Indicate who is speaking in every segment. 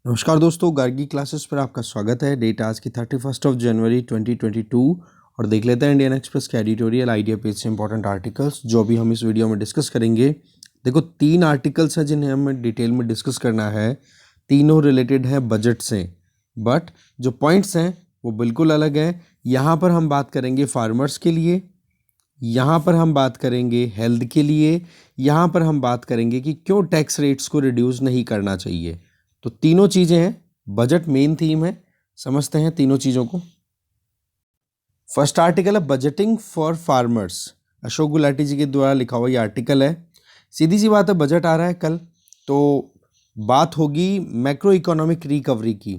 Speaker 1: नमस्कार दोस्तों, गार्गी क्लासेस पर आपका स्वागत है। डेट आज की 31 जनवरी 2022 और देख लेते हैं इंडियन एक्सप्रेस के एडिटोरियल आइडिया पेज से इंपॉर्टेंट आर्टिकल्स जो भी हम इस वीडियो में डिस्कस करेंगे। देखो, 3 आर्टिकल्स हैं जिन्हें हमें डिटेल में डिस्कस करना है। तीनों रिलेटेड हैं बजट से, बट जो पॉइंट्स हैं वो बिल्कुल अलग हैं। यहाँ पर हम बात करेंगे फार्मर्स के लिए, यहाँ पर हम बात करेंगे हेल्थ के लिए, यहाँ पर हम बात करेंगे कि क्यों टैक्स रेट्स को रिड्यूस नहीं करना चाहिए। तो तीनों चीज़ें हैं, बजट मेन थीम है। समझते हैं तीनों चीज़ों को। फर्स्ट आर्टिकल है budgeting for farmers. Ashok Gulati ji के द्वारा लिखा हुआ ये आर्टिकल है। सीधी सी बात है, बजट आ रहा है कल, तो बात होगी मैक्रो इकोनॉमिक रिकवरी की।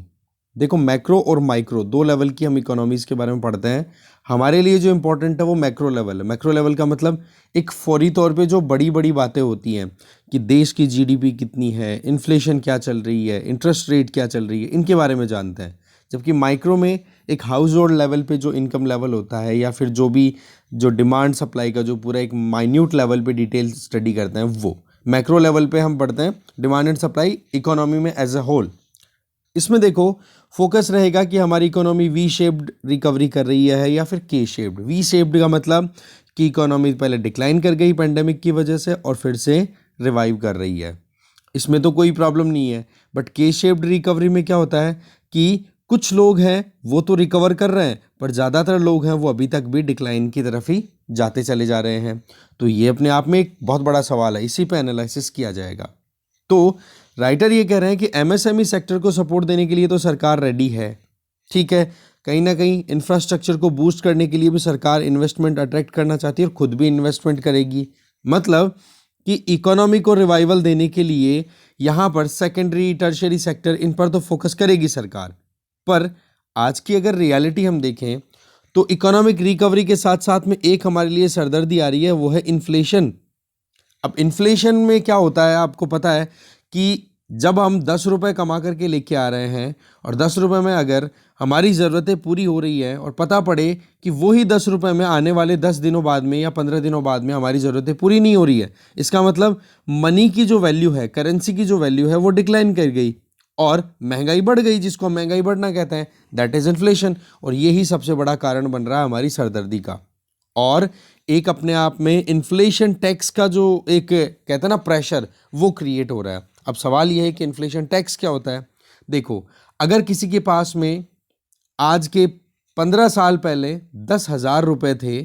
Speaker 1: देखो, मैक्रो और माइक्रो 2 लेवल की हम इकोनॉमीज़ के बारे में पढ़ते हैं। हमारे लिए जो इम्पोर्टेंट है वो मैक्रो लेवल है। मैक्रो लेवल का मतलब एक फौरी तौर पे जो बड़ी बड़ी बातें होती हैं कि देश की जीडीपी कितनी है, इन्फ्लेशन क्या चल रही है, इंटरेस्ट रेट क्या चल रही है, इनके बारे में जानते हैं। जबकि माइक्रो में एक हाउस होल्ड लेवल पे जो इनकम लेवल होता है या फिर जो डिमांड सप्लाई का जो पूरा एक माइन्यूट लेवल पे डिटेल स्टडी करते हैं, वो मैक्रो लेवल पे हम पढ़ते हैं डिमांड एंड सप्लाई इकोनॉमी में एज अ होल। इसमें देखो, फोकस रहेगा कि हमारी इकोनॉमी वी शेप्ड रिकवरी कर रही है या फिर के शेप्ड। वी शेप्ड का मतलब कि इकोनॉमी पहले डिक्लाइन कर गई पेंडेमिक की वजह से और फिर से रिवाइव कर रही है, इसमें तो कोई प्रॉब्लम नहीं है। बट के शेप्ड रिकवरी में क्या होता है कि कुछ लोग हैं वो तो रिकवर कर रहे हैं, पर ज़्यादातर लोग हैं वो अभी तक भी डिक्लाइन की तरफ ही जाते चले जा रहे हैं। तो ये अपने आप में एक बहुत बड़ा सवाल है, इसी पे एनालिसिस किया जाएगा। तो राइटर ये कह रहे हैं कि एमएसएमई सेक्टर को सपोर्ट देने के लिए तो सरकार रेडी है, ठीक है। कहीं ना कहीं इंफ्रास्ट्रक्चर को बूस्ट करने के लिए भी सरकार इन्वेस्टमेंट अट्रैक्ट करना चाहती है और खुद भी इन्वेस्टमेंट करेगी। मतलब कि इकोनॉमी को रिवाइवल देने के लिए यहाँ पर सेकेंडरी टर्शियरी सेक्टर, इन पर तो फोकस करेगी सरकार। पर आज की अगर रियलिटी हम देखें तो इकोनॉमिक रिकवरी के साथ साथ में एक हमारे लिए सरदर्दी आ रही है, वो है इन्फ्लेशन। अब इन्फ्लेशन में क्या होता है, आपको पता है कि जब हम 10 रुपये कमा करके लेके आ रहे हैं और 10 रुपये में अगर हमारी ज़रूरतें पूरी हो रही है और पता पड़े कि वही 10 रुपये में आने वाले 10 दिनों बाद में या 15 दिनों बाद में हमारी ज़रूरतें पूरी नहीं हो रही है, इसका मतलब मनी की जो वैल्यू है, करेंसी की जो वैल्यू है वो डिक्लाइन कर गई और महंगाई बढ़ गई, जिसको हम महंगाई बढ़ना कहते हैं, दैट इज़ इन्फ्लेशन। और यही सबसे बड़ा कारण बन रहा है हमारी सरदर्दी का। और एक अपने आप में इन्फ्लेशन टैक्स का जो एक कहते हैं ना प्रेशर, वो क्रिएट हो रहा है। अब सवाल यह है कि इन्फ्लेशन टैक्स क्या होता है। देखो, अगर किसी के पास में आज के 15 साल पहले 10,000 रुपये थे,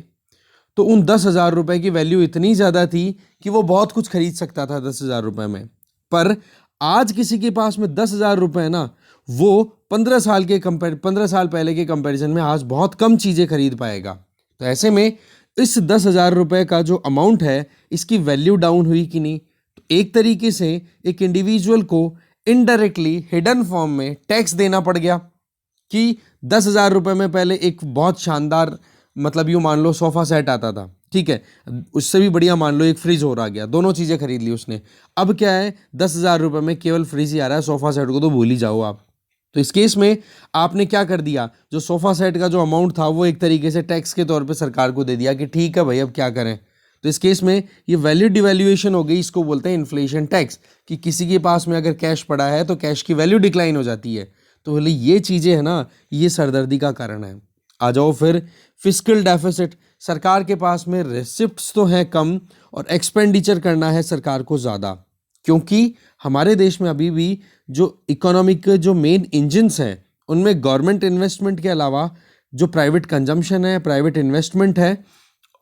Speaker 1: तो उन 10,000 रुपये की वैल्यू इतनी ज़्यादा थी कि वो बहुत कुछ खरीद सकता था 10,000 रुपये में। पर आज किसी के पास में 10,000 रुपये ना, वो 15 साल पहले के कंपैरिजन में आज बहुत कम चीज़ें खरीद पाएगा। तो ऐसे में इस 10,000 रुपये का जो अमाउंट है, इसकी वैल्यू डाउन हुई कि नहीं। तो एक तरीके से एक इंडिविजुअल को इनडायरेक्टली हिडन फॉर्म में टैक्स देना पड़ गया कि 10,000 रुपये में पहले एक बहुत शानदार, मतलब यूँ मान लो सोफ़ा सेट आता था, ठीक है, उससे भी बढ़िया मान लो एक फ्रिज और आ गया, दोनों चीज़ें खरीद ली उसने। अब क्या है, 10,000 रुपये में केवल फ्रिज ही आ रहा है, सोफ़ा सेट को तो भूल ही जाओ आप। तो इस केस में आपने क्या कर दिया, जो सोफ़ा सेट का जो अमाउंट था वो एक तरीके से टैक्स के तौर पे सरकार को दे दिया कि ठीक है भाई, अब क्या करें। तो इस केस में ये वैल्यू डिवैल्यूएशन हो गई, इसको बोलते हैं इन्फ्लेशन टैक्स, कि किसी के पास में अगर कैश पड़ा है तो कैश की वैल्यू डिक्लाइन हो जाती है। तो बोले ये चीज़ें है ना, ये सरदर्दी का कारण है। आ जाओ फिर फिस्कल डेफिसिट। सरकार के पास में रेसिप्ट्स तो हैं कम और एक्सपेंडिचर करना है सरकार को ज़्यादा, क्योंकि हमारे देश में अभी भी जो इकोनॉमिक जो मेन इंजन्स हैं उनमें गवर्नमेंट इन्वेस्टमेंट के अलावा जो प्राइवेट कंजम्पशन है, प्राइवेट इन्वेस्टमेंट है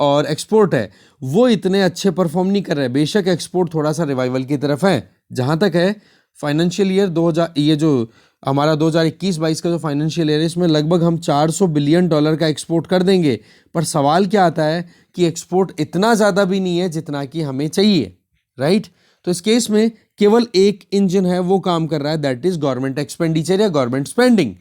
Speaker 1: और एक्सपोर्ट है, वो इतने अच्छे परफॉर्म नहीं कर रहे। बेशक एक्सपोर्ट थोड़ा सा रिवाइवल की तरफ है। जहाँ तक है फाइनेंशियल ईयर 2000, ये जो हमारा 2021-22 का जो फाइनेंशियल ईयर है, इसमें लगभग हम $400 बिलियन का एक्सपोर्ट कर देंगे। पर सवाल क्या आता है कि एक्सपोर्ट इतना ज़्यादा भी नहीं है जितना कि हमें चाहिए, राइट। तो इस केस में केवल एक इंजन है वो काम कर रहा है, दैट इज गवर्नमेंट एक्सपेंडिचर या गवर्नमेंट स्पेंडिंग।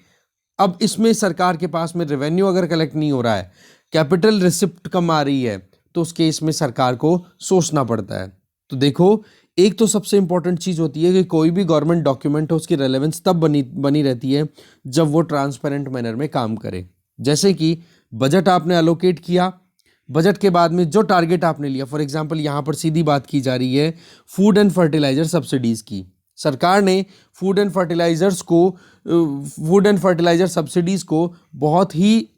Speaker 1: अब इसमें सरकार के पास में रेवेन्यू अगर कलेक्ट नहीं हो रहा है, कैपिटल रिसिप्ट कम आ रही है, तो उस केस में सरकार को सोचना पड़ता है। तो देखो, एक तो सबसे इंपॉर्टेंट चीज़ होती है कि कोई भी गवर्नमेंट डॉक्यूमेंट हो, उसकी रेलेवेंस तब बनी रहती है जब वो ट्रांसपेरेंट मैनर में काम करे। जैसे कि बजट आपने अलोकेट किया, बजट के बाद में जो टारगेट आपने लिया, फॉर एग्जांपल यहाँ पर सीधी बात की जा रही है फूड एंड फर्टिलाइजर सब्सिडीज़ की। सरकार ने फूड एंड फर्टिलाइजर सब्सिडीज को बहुत ही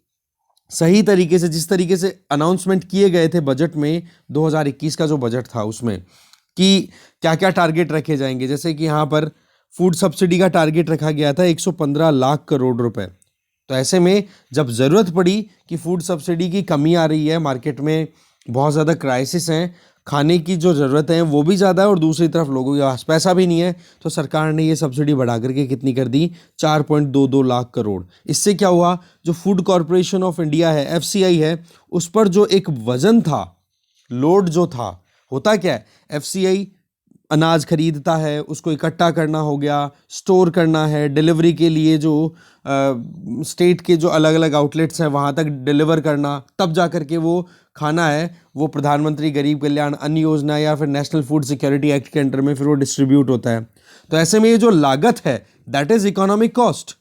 Speaker 1: सही तरीके से, जिस तरीके से अनाउंसमेंट किए गए थे बजट में, 2021 का जो बजट था उसमें, कि क्या क्या टारगेट रखे जाएंगे। जैसे कि यहाँ पर फूड सब्सिडी का टारगेट रखा गया था 115 लाख करोड़ रुपए। तो ऐसे में जब ज़रूरत पड़ी कि फूड सब्सिडी की कमी आ रही है, मार्केट में बहुत ज़्यादा क्राइसिस हैं, खाने की जो ज़रूरत है वो भी ज़्यादा है और दूसरी तरफ लोगों के पास पैसा भी नहीं है, तो सरकार ने ये सब्सिडी बढ़ा करके कितनी कर दी, 4.22 लाख करोड़। इससे क्या हुआ, जो फूड कॉरपोरेशन ऑफ इंडिया है, FCI है, उस पर जो एक वजन था, लोड जो था, होता क्या है, FCI अनाज खरीदता है, उसको इकट्ठा करना हो गया, स्टोर करना है, डिलीवरी के लिए जो स्टेट के जो अलग अलग आउटलेट्स हैं वहाँ तक डिलीवर करना, तब जा कर के वो खाना है वो प्रधानमंत्री गरीब कल्याण अन्न योजना या फिर नेशनल फूड सिक्योरिटी एक्ट के अंडर में फिर वो डिस्ट्रीब्यूट होता है। तो ऐसे में ये जो लागत है दैट इज इकोनॉमिक कॉस्ट,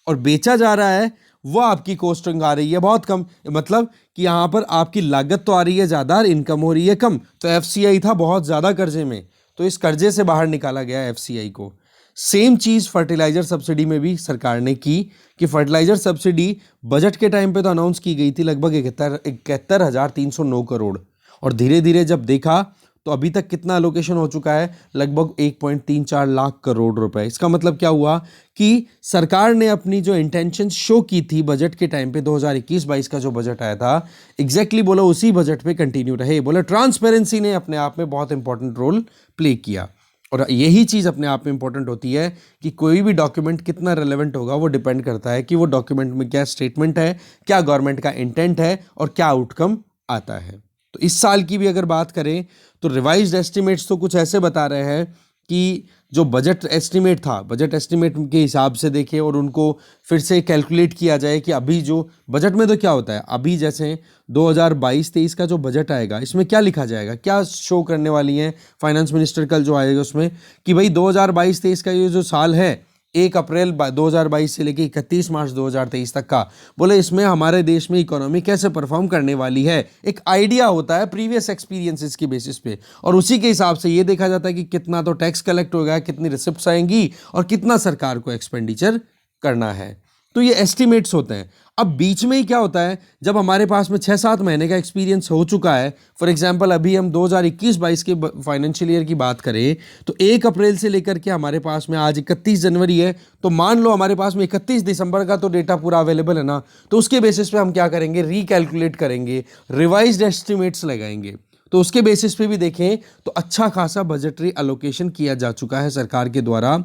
Speaker 1: और बेचा जा रहा है वो आपकी कॉस्टिंग आ रही है बहुत कम, मतलब कि यहाँ पर आपकी लागत तो आ रही है ज़्यादा और इनकम हो रही है कम। तो FCI था बहुत ज़्यादा कर्जे में, तो इस कर्जे से बाहर निकाला गया FCI को। सेम चीज़ फर्टिलाइजर सब्सिडी में भी सरकार ने की कि फर्टिलाइजर सब्सिडी बजट के टाइम पे तो अनाउंस की गई थी लगभग 71,309 करोड़, और धीरे धीरे जब देखा तो अभी तक कितना एलोकेशन हो चुका है, लगभग 1.34 लाख करोड़ रुपए। इसका मतलब क्या हुआ कि सरकार ने अपनी जो इंटेंशन शो की थी बजट के टाइम पे, 2021-22 का जो बजट आया था, एग्जैक्टली बोला उसी बजट पे कंटिन्यू रहे। बोला ट्रांसपेरेंसी ने अपने आप में बहुत इंपॉर्टेंट रोल प्ले किया, और यही चीज़ अपने आप में इंपॉर्टेंट होती है कि कोई भी डॉक्यूमेंट कितना रेलेवेंट होगा वो डिपेंड करता है कि वो डॉक्यूमेंट में क्या स्टेटमेंट है, क्या गवर्नमेंट का इंटेंट है और क्या आउटकम आता है। तो इस साल की भी अगर बात करें तो रिवाइज्ड एस्टिमेट्स तो कुछ ऐसे बता रहे हैं कि जो बजट एस्टिमेट था, बजट एस्टिमेट के हिसाब से देखें और उनको फिर से कैलकुलेट किया जाए कि अभी जो बजट में तो क्या होता है, अभी जैसे 2022-23 का जो बजट आएगा इसमें क्या लिखा जाएगा, क्या शो करने वाली हैं फाइनेंस मिनिस्टर कल जो आएगा उसमें, कि भाई 2022-23 का ये जो साल है 1 अप्रैल 2022 से लेकर 31 मार्च 2023 तक का, बोले इसमें हमारे देश में इकोनॉमी कैसे परफॉर्म करने वाली है। एक आइडिया होता है प्रीवियस एक्सपीरियंसेस की बेसिस पे, और उसी के हिसाब से ये देखा जाता है कि कितना तो टैक्स कलेक्ट होगा, कितनी रिसिप्ट्स आएंगी और कितना सरकार को एक्सपेंडिचर करना है। तो ये एस्टिमेट्स होते हैं। अब बीच में ही क्या होता है, जब हमारे पास में 6-7 महीने का एक्सपीरियंस हो चुका है, फॉर एग्जांपल अभी हम 2021-22 के फाइनेंशियल ईयर की बात करें तो 1 अप्रैल से लेकर के हमारे पास में आज 31 जनवरी है, तो मान लो हमारे पास में 31 दिसंबर का तो डेटा पूरा अवेलेबल है ना, तो उसके बेसिस पे हम क्या करेंगे, रिकैलकुलेट करेंगे, रिवाइज्ड एस्टिमेट्स लगाएंगे। तो उसके बेसिस पे भी देखें तो अच्छा खासा बजटरी एलोकेशन किया जा चुका है सरकार के द्वारा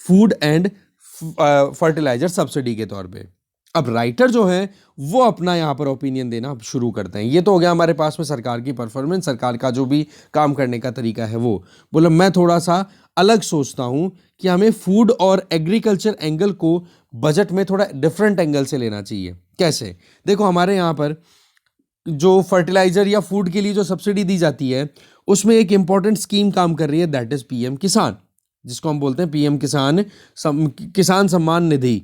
Speaker 1: फूड एंड फर्टिलाइजर सब्सिडी के तौर पे। अब राइटर जो है वो अपना यहाँ पर ओपिनियन देना शुरू करते हैं। ये तो हो गया हमारे पास में सरकार की परफॉर्मेंस, सरकार का जो भी काम करने का तरीका है वो। बोला मैं थोड़ा सा अलग सोचता हूँ कि हमें फूड और एग्रीकल्चर एंगल को बजट में थोड़ा डिफरेंट एंगल से लेना चाहिए। कैसे, देखो हमारे यहाँ पर जो फर्टिलाइजर या फूड के लिए जो सब्सिडी दी जाती है उसमें एक इंपॉर्टेंट स्कीम काम कर रही है, दैट इज PM किसान, जिसको हम बोलते हैं PM किसान सम्मान निधि।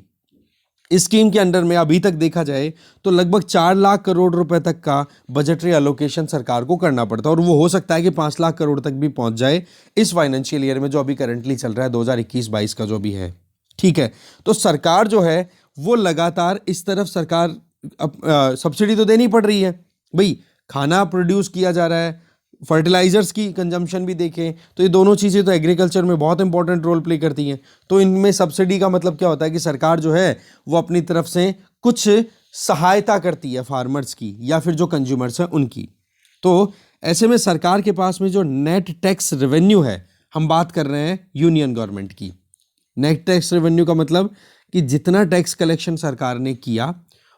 Speaker 1: इस स्कीम के अंडर में अभी तक देखा जाए तो लगभग 4 लाख करोड़ रुपए तक का बजटरी एलोकेशन सरकार को करना पड़ता है, और वो हो सकता है कि 5 लाख करोड़ तक भी पहुंच जाए इस फाइनेंशियल ईयर में जो अभी करंटली चल रहा है 2021-22 का जो भी है। ठीक है, तो सरकार जो है वो लगातार इस तरफ सरकार सब्सिडी तो देनी पड़ रही है, भाई खाना प्रोड्यूस किया जा रहा है, फर्टिलाइजर्स की कंजम्पशन भी देखें तो ये दोनों चीज़ें तो एग्रीकल्चर में बहुत इंपॉर्टेंट रोल प्ले करती हैं। तो इनमें सब्सिडी का मतलब क्या होता है कि सरकार जो है वो अपनी तरफ से कुछ सहायता करती है फार्मर्स की या फिर जो कंज्यूमर्स हैं उनकी। तो ऐसे में सरकार के पास में जो नेट टैक्स रेवेन्यू है, हम बात कर रहे हैं यूनियन गवर्नमेंट की। नेट टैक्स रेवेन्यू का मतलब कि जितना टैक्स कलेक्शन सरकार ने किया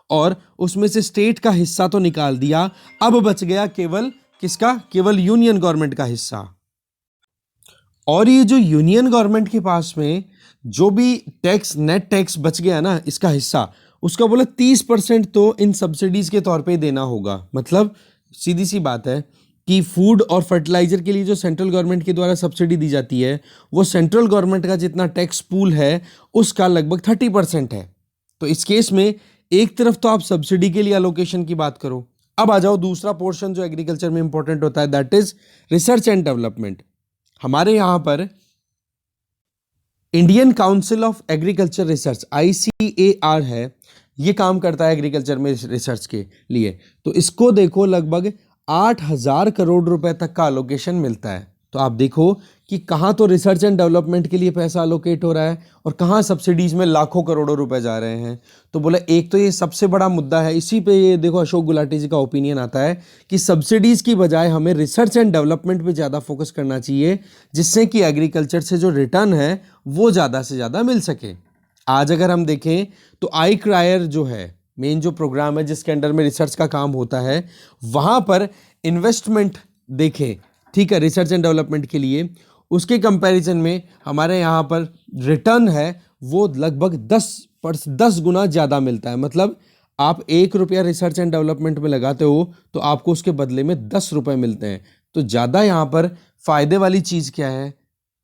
Speaker 1: और उसमें से स्टेट का हिस्सा तो निकाल दिया, अब बच गया केवल किसका, केवल यूनियन गवर्नमेंट का हिस्सा। और ये जो यूनियन गवर्नमेंट के पास में जो भी टैक्स, नेट टैक्स बच गया ना इसका हिस्सा, उसका बोला 30% तो इन सब्सिडीज के तौर पे देना होगा। मतलब सीधी सी बात है कि फूड और फर्टिलाइजर के लिए जो सेंट्रल गवर्नमेंट के द्वारा सब्सिडी दी जाती है वो सेंट्रल गवर्नमेंट का जितना टैक्स पूल है उसका लगभग 30% है। तो इस केस में एक तरफ तो आप सब्सिडी के लिए अलोकेशन की बात करो, अब आ जाओ दूसरा पोर्शन जो एग्रीकल्चर में इंपॉर्टेंट होता है, that is research and development. हमारे यहाँ पर Indian council of agriculture research ICAR है, ये काम करता है एग्रीकल्चर में रिसर्च के लिए। तो इसको देखो लगभग 8,000 करोड़ रुपए तक का अलोकेशन मिलता है। तो आप देखो कि कहाँ तो रिसर्च एंड डेवलपमेंट के लिए पैसा अलोकेट हो रहा है और कहाँ सब्सिडीज में लाखों करोड़ों रुपए जा रहे हैं। तो बोला एक तो ये सबसे बड़ा मुद्दा है। इसी पे ये देखो अशोक गुलाटी जी का ओपिनियन आता है कि सब्सिडीज की बजाय हमें रिसर्च एंड डेवलपमेंट पे ज़्यादा फोकस करना चाहिए, जिससे कि एग्रीकल्चर से जो रिटर्न है वो ज़्यादा से ज़्यादा मिल सके। आज अगर हम देखें तो आई क्रायर जो है मेन जो प्रोग्राम है जिसके अंडर में रिसर्च का काम होता है, वहाँ पर इन्वेस्टमेंट देखें, ठीक है, रिसर्च एंड डेवलपमेंट के लिए, उसके कंपैरिजन में हमारे यहाँ पर रिटर्न है वो लगभग 10 गुना ज़्यादा मिलता है। मतलब आप 1 रुपया रिसर्च एंड डेवलपमेंट में लगाते हो तो आपको उसके बदले में 10 रुपये मिलते हैं। तो ज़्यादा यहाँ पर फायदे वाली चीज़ क्या है,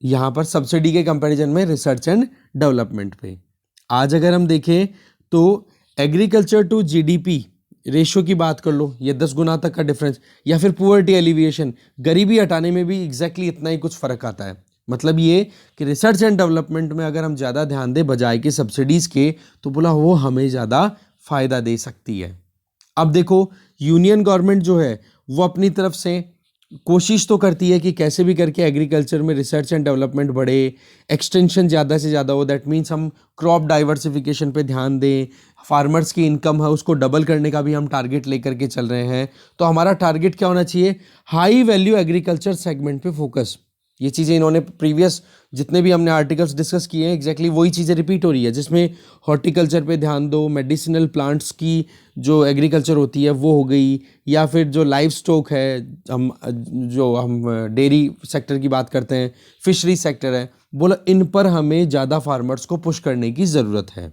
Speaker 1: यहाँ पर सब्सिडी के कंपैरिजन में रिसर्च एंड डेवलपमेंट पे। आज अगर हम देखें तो एग्रीकल्चर टू GDP रेशियो की बात कर लो, ये 10 गुना तक का डिफरेंस, या फिर पुअर्टी एलिविएशन, गरीबी हटाने में भी एग्जैक्टली इतना ही कुछ फर्क आता है। मतलब ये कि रिसर्च एंड डेवलपमेंट में अगर हम ज़्यादा ध्यान दें बजाय कि सब्सिडीज़ के, तो बोला वो हमें ज़्यादा फायदा दे सकती है। अब देखो यूनियन गवर्नमेंट जो है वो अपनी तरफ से कोशिश तो करती है कि कैसे भी करके एग्रीकल्चर में रिसर्च एंड डेवलपमेंट बढ़े, एक्सटेंशन ज़्यादा से ज़्यादा हो। दैट मीन्स हम क्रॉप डाइवर्सिफिकेशन पे ध्यान दें, फार्मर्स की इनकम है उसको डबल करने का भी हम टारगेट लेकर के चल रहे हैं। तो हमारा टारगेट क्या होना चाहिए, हाई वैल्यू एग्रीकल्चर सेगमेंट पे फोकस। ये चीज़ें इन्होंने प्रीवियस जितने भी हमने आर्टिकल्स डिस्कस किए हैं एग्जैक्टली वही चीज़ें रिपीट हो रही है, जिसमें हॉर्टिकल्चर पे ध्यान दो, मेडिसिनल प्लांट्स की जो एग्रीकल्चर होती है वो हो गई, या फिर जो लाइव स्टॉक है, हम डेयरी सेक्टर की बात करते हैं, फिशरी सेक्टर है, बोला इन पर हमें ज़्यादा फार्मर्स को पुश करने की ज़रूरत है।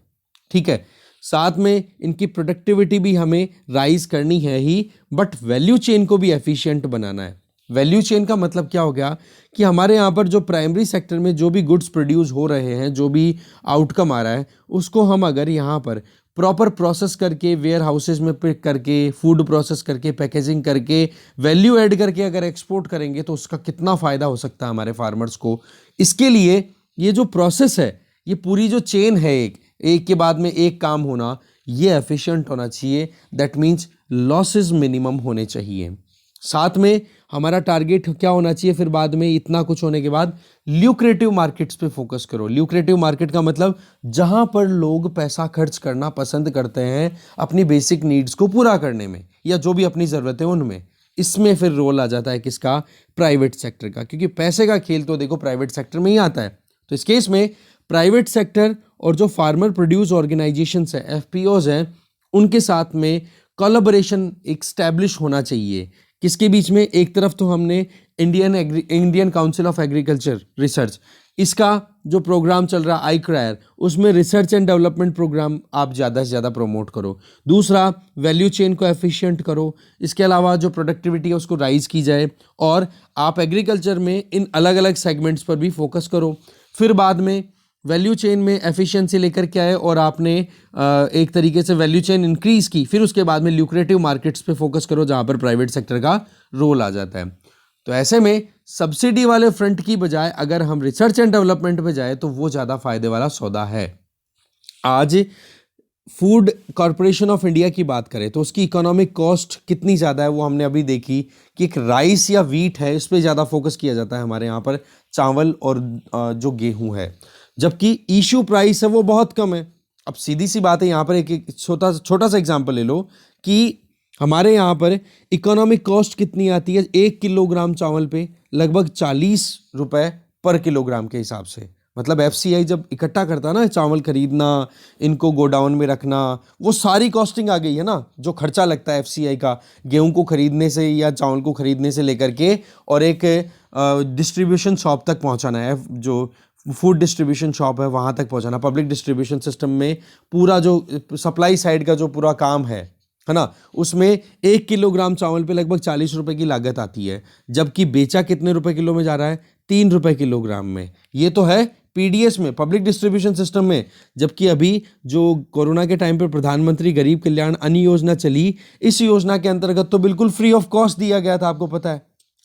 Speaker 1: ठीक है, साथ में इनकी प्रोडक्टिविटी भी हमें राइज करनी है ही, बट वैल्यू चेन को भी एफिशिएंट बनाना है। वैल्यू चेन का मतलब क्या हो गया कि हमारे यहाँ पर जो प्राइमरी सेक्टर में जो भी गुड्स प्रोड्यूस हो रहे हैं, जो भी आउटकम आ रहा है, उसको हम अगर यहाँ पर प्रॉपर प्रोसेस करके वेयर हाउसेज में पिक करके फूड प्रोसेस करके पैकेजिंग करके वैल्यू ऐड करके अगर एक्सपोर्ट करेंगे तो उसका कितना फ़ायदा हो सकता है हमारे फार्मर्स को। इसके लिए ये जो प्रोसेस है, ये पूरी जो चेन है, एक के बाद में एक काम होना, ये एफिशिएंट होना चाहिए। दैट मीन्स लॉसेस मिनिमम होने चाहिए। साथ में हमारा टारगेट क्या होना चाहिए फिर बाद में इतना कुछ होने के बाद, ल्यूक्रेटिव मार्केट्स पे फोकस करो। ल्यूक्रेटिव मार्केट का मतलब जहां पर लोग पैसा खर्च करना पसंद करते हैं अपनी बेसिक नीड्स को पूरा करने में, या जो भी अपनी ज़रूरतें उनमें। इसमें फिर रोल आ जाता है किसका, प्राइवेट सेक्टर का, क्योंकि पैसे का खेल तो देखो प्राइवेट सेक्टर में ही आता है। तो इस केस में प्राइवेट सेक्टर और जो फार्मर प्रोड्यूस ऑर्गेनाइजेशंस हैं, FPOs हैं, उनके साथ में कोलैबोरेशन एस्टैब्लिश होना चाहिए। किसके बीच में, एक तरफ तो हमने Indian council of agriculture research, इसका जो प्रोग्राम चल रहा है ICRAR, उसमें रिसर्च एंड डेवलपमेंट प्रोग्राम आप ज़्यादा से ज़्यादा प्रमोट करो। दूसरा, वैल्यू चेन को एफिशिएंट करो। इसके अलावा जो प्रोडक्टिविटी है उसको राइज की जाए, और आप एग्रीकल्चर में इन अलग अलग सेगमेंट्स पर भी फोकस करो। फिर बाद में वैल्यू चेन में एफिशिएंसी लेकर के आए और आपने एक तरीके से वैल्यू चेन इंक्रीज की। फिर उसके बाद में ल्यूक्रेटिव मार्केट्स पे फोकस करो जहाँ पर प्राइवेट सेक्टर का रोल आ जाता है। तो ऐसे में सब्सिडी वाले फ्रंट की बजाय अगर हम रिसर्च एंड डेवलपमेंट पे जाए तो वो ज़्यादा फायदे वाला सौदा है। आज फूड कॉरपोरेशन ऑफ इंडिया की बात करें तो उसकी इकोनॉमिक कॉस्ट कितनी ज़्यादा है वो हमने अभी देखी कि एक राइस या वीट है, इस पर ज़्यादा फोकस किया जाता है हमारे यहाँ पर, चावल और जो गेहूँ है, जबकि इशू प्राइस है वो बहुत कम है। अब सीधी सी बात है, यहाँ पर एक छोटा सा एग्जांपल ले लो कि हमारे यहाँ पर इकोनॉमिक कॉस्ट कितनी आती है 1 किलोग्राम चावल पे, लगभग 40 रुपए पर किलोग्राम के हिसाब से। मतलब FCI जब इकट्ठा करता है ना, चावल खरीदना, इनको गोडाउन में रखना, वो सारी कॉस्टिंग आ गई है ना, जो खर्चा लगता है FCI का गेहूं को खरीदने से या चावल को खरीदने से लेकर के, और एक डिस्ट्रीब्यूशन शॉप तक पहुंचाना है, जो फूड डिस्ट्रीब्यूशन शॉप है वहाँ तक पहुँचाना, पब्लिक डिस्ट्रीब्यूशन सिस्टम में पूरा जो सप्लाई साइड का जो पूरा काम है ना, उसमें 1 किलोग्राम चावल पे लगभग 40 रुपए की लागत आती है, जबकि बेचा कितने रुपए किलो में जा रहा है, 3 रुपए किलोग्राम में। ये तो है PDS में, पब्लिक डिस्ट्रीब्यूशन सिस्टम में। जबकि अभी जो कोरोना के टाइम पे प्रधानमंत्री गरीब कल्याण अन्न योजना चली, इस योजना के अंतर्गत तो बिल्कुल फ्री ऑफ कॉस्ट दिया गया था, आपको पता है,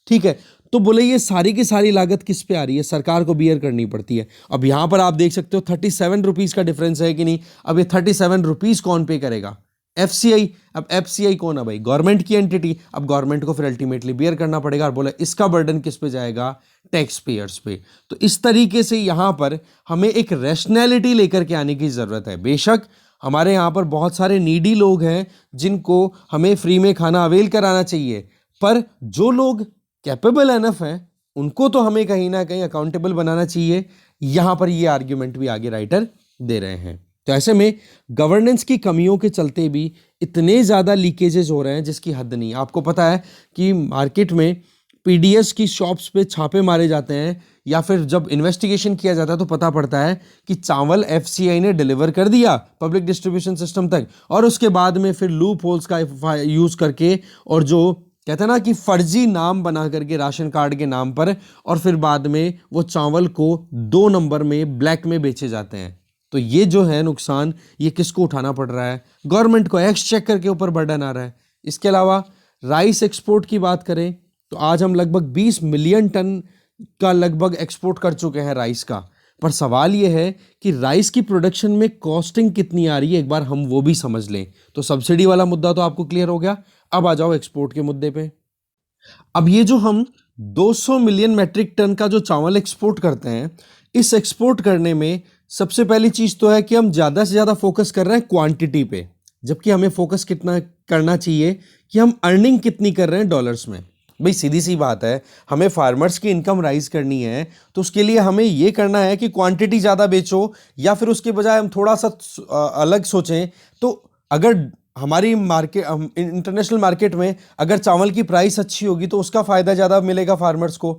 Speaker 1: ठीक है। तो बोले ये सारी की सारी लागत किस पे आ रही है, सरकार को बियर करनी पड़ती है। अब यहां पर आप देख सकते हो 37 रुपीज का डिफरेंस है कि नहीं। अब ये 37 रुपीज कौन पे करेगा, एफसीआई। अब एफसीआई कौन है भाई, गवर्नमेंट की एंटिटी। अब गवर्नमेंट को फिर अल्टीमेटली बियर करना पड़ेगा और बोला इसका बर्डन किस पे जाएगा, टैक्स पेयर्स पे। तो इस तरीके से यहां पर हमें एक रैशनैलिटी लेकर के आने की जरूरत है। बेशक हमारे यहाँ पर बहुत सारे नीडी लोग हैं जिनको हमें फ्री में खाना अवेल कराना चाहिए, पर जो लोग कैपेबल एनफ हैं उनको तो हमें कहीं ना कहीं अकाउंटेबल बनाना चाहिए। यहां पर ये आर्ग्यूमेंट भी आगे राइटर दे रहे हैं। तो ऐसे में गवर्नेंस की कमियों के चलते भी इतने ज़्यादा लीकेजेस हो रहे हैं जिसकी हद नहीं। आपको पता है कि मार्केट में पीडीएस की शॉप्स पे छापे मारे जाते हैं, या फिर जब इन्वेस्टिगेशन किया जाता है तो पता पड़ता है कि चावल एफसीआई ने डिलीवर कर दिया पब्लिक डिस्ट्रीब्यूशन सिस्टम तक, और उसके बाद में फिर लूप होल्स का यूज़ करके, और जो कहते हैं ना कि फर्जी नाम बना करके राशन कार्ड के नाम पर, और फिर बाद में वो चावल को 2 नंबर में ब्लैक में बेचे जाते हैं। तो ये जो है नुकसान, ये किसको उठाना पड़ रहा है, गवर्नमेंट को। एक्सचेकर के ऊपर बर्डन आ रहा है। इसके अलावा राइस एक्सपोर्ट की बात करें तो आज हम लगभग 20 मिलियन टन का लगभग एक्सपोर्ट कर चुके हैं राइस का। पर सवाल यह है कि राइस की प्रोडक्शन में कॉस्टिंग कितनी आ रही है, एक बार हम वो भी समझ लें। तो सब्सिडी वाला मुद्दा तो आपको क्लियर हो गया। अब आ जाओ एक्सपोर्ट के मुद्दे पे। अब ये जो हम 200 मिलियन मैट्रिक टन का जो चावल एक्सपोर्ट करते हैं, इस एक्सपोर्ट करने में सबसे पहली चीज तो है कि हम ज्यादा से ज्यादा फोकस कर रहे हैं क्वांटिटी पे, जबकि हमें फोकस कितना करना चाहिए कि हम अर्निंग कितनी कर रहे हैं डॉलर्स में। भाई सीधी सी बात है, हमें फार्मर्स की इनकम राइज करनी है तो उसके लिए हमें ये करना है कि क्वांटिटी ज़्यादा बेचो, या फिर उसके बजाय हम थोड़ा सा अलग सोचें। तो अगर हमारी मार्केट, इंटरनेशनल मार्केट में अगर चावल की प्राइस अच्छी होगी तो उसका फ़ायदा ज़्यादा मिलेगा फार्मर्स को।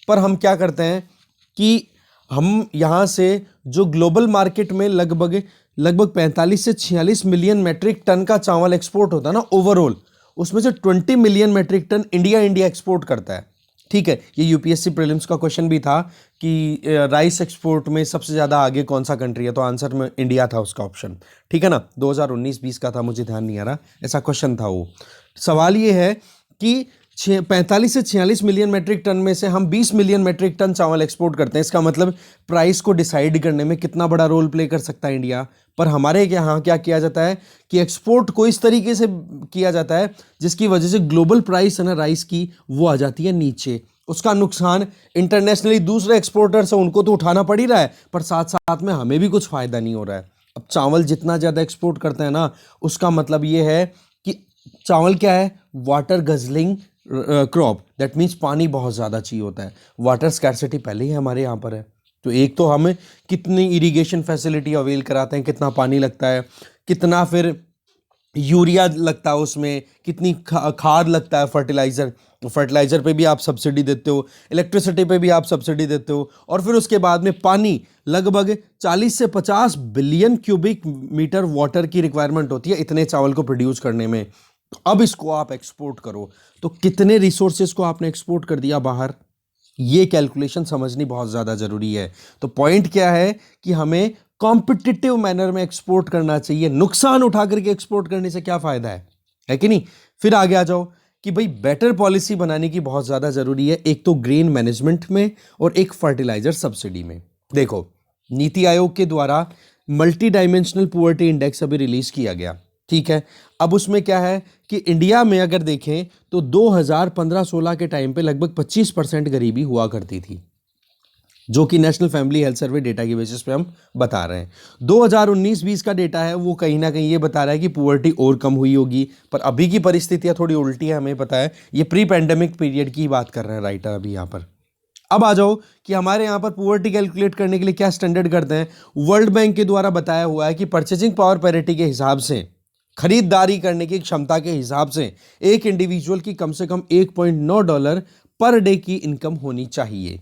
Speaker 1: पर हम क्या करते हैं कि हम यहाँ से जो ग्लोबल मार्केट में लगभग 45 से 46 मिलियन मैट्रिक टन का चावल एक्सपोर्ट होता है ना ओवरऑल, उसमें से 20 million metric ton India export करता है। ठीक है, ये यूपीएससी प्रीलिम्स का क्वेश्चन भी था कि राइस एक्सपोर्ट में सबसे ज़्यादा आगे कौन सा कंट्री है, तो आंसर में इंडिया था उसका ऑप्शन। ठीक है ना, 2019-20 का था, मुझे ध्यान नहीं आ रहा, ऐसा क्वेश्चन था वो। सवाल ये है कि 45 से 46 मिलियन मैट्रिक टन में से हम 20 मिलियन मैट्रिक टन चावल एक्सपोर्ट करते हैं। इसका मतलब प्राइस को डिसाइड करने में कितना बड़ा रोल प्ले कर सकता है इंडिया। पर हमारे यहाँ क्या किया जाता है कि एक्सपोर्ट को इस तरीके से किया जाता है जिसकी वजह से ग्लोबल प्राइस है ना राइस की, वो आ जाती है नीचे। उसका नुकसान इंटरनेशनली दूसरे एक्सपोर्टर्स हैं उनको तो उठाना पड़ ही रहा है, पर साथ साथ में हमें भी कुछ फायदा नहीं हो रहा है। अब चावल जितना ज़्यादा एक्सपोर्ट करते हैं ना, उसका मतलब ये है कि चावल क्या है, water guzzling crop. That means पानी बहुत ज़्यादा चाहिए होता है। वाटर स्कैर्सिटी पहले ही हमारे यहाँ पर है। तो एक तो हमें कितनी इरिगेशन फैसिलिटी अवेल कराते हैं, कितना पानी लगता है, कितना फिर यूरिया लगता है उसमें, कितनी खाद लगता है, फर्टिलाइज़र पे भी आप सब्सिडी देते हो, इलेक्ट्रिसिटी पे भी आप सब्सिडी देते हो, और फिर उसके बाद में पानी लगभग 40 से 50 बिलियन क्यूबिक मीटर वाटर की रिक्वायरमेंट होती है इतने चावल को प्रोड्यूस करने में। तो अब इसको आप एक्सपोर्ट करो तो कितने रिसोर्सेज को आपने एक्सपोर्ट कर दिया बाहर, ये कैलकुलेशन समझनी बहुत ज़्यादा ज़रूरी है। तो पॉइंट क्या है कि हमें कॉम्पिटिटिव मैनर में एक्सपोर्ट करना चाहिए। नुकसान उठा करके एक्सपोर्ट करने से क्या फ़ायदा है कि नहीं। फिर आगे आ जाओ कि भाई बेटर पॉलिसी बनाने की बहुत ज़्यादा ज़रूरी है, एक तो ग्रेन मैनेजमेंट में और एक फर्टिलाइजर सब्सिडी में। देखो, नीति आयोग के द्वारा मल्टी डायमेंशनल पुअर्टी इंडेक्स अभी रिलीज़ किया गया। ठीक है, अब उसमें क्या है कि इंडिया में अगर देखें तो 2015-16 के टाइम पे लगभग 25% गरीबी हुआ करती थी, जो कि national family health survey data की बेसिस पे हम बता रहे हैं। 2019-20 का डेटा है वो कहीं ना कहीं ये बता रहा है कि पुअर्टी और कम हुई होगी, पर अभी की परिस्थितियां थोड़ी उल्टी है, हमें पता है। ये प्री पैंडेमिक पीरियड की बात कर रहे हैं राइटर अभी यहाँ पर। अब आ जाओ कि हमारे यहाँ पर पुअर्टी कैलकुलेट करने के लिए क्या स्टैंडर्ड करते हैं। वर्ल्ड बैंक के द्वारा बताया हुआ है कि परचेजिंग पावर पैरिटी के हिसाब से, खरीदारी करने की क्षमता के हिसाब से, एक इंडिविजुअल की कम से कम $1.9 पर डे की इनकम होनी चाहिए।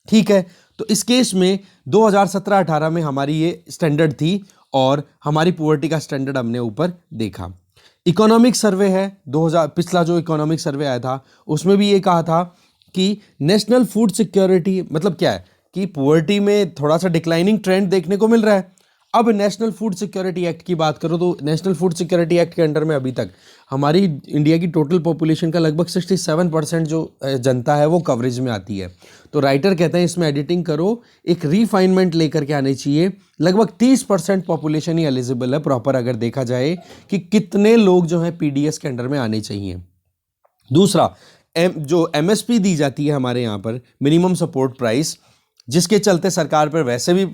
Speaker 1: ठीक है, तो इस केस में 2017-18 में हमारी ये स्टैंडर्ड थी और हमारी पुअर्टी का स्टैंडर्ड हमने ऊपर देखा। इकोनॉमिक सर्वे है 2000, पिछला जो इकोनॉमिक सर्वे आया था उसमें भी ये कहा था कि नेशनल फूड सिक्योरिटी, मतलब क्या है कि पुअर्टी में थोड़ा सा डिक्लाइनिंग ट्रेंड देखने को मिल रहा है। अब नेशनल फूड सिक्योरिटी एक्ट की बात करो तो नेशनल फूड सिक्योरिटी एक्ट के अंडर में अभी तक हमारी इंडिया की टोटल पॉपुलेशन का लगभग 67% जो जनता है वो कवरेज में आती है। तो राइटर कहते हैं इसमें एडिटिंग करो, एक रिफाइनमेंट लेकर के आने चाहिए। लगभग 30% पॉपुलेशन ही एलिजिबल है प्रॉपर, अगर देखा जाए कि कितने लोग जो हैं पीडीएस के अंडर में आने चाहिए। दूसरा, जो एमएसपी दी जाती है हमारे यहाँ पर, मिनिमम सपोर्ट प्राइस, जिसके चलते सरकार पर वैसे भी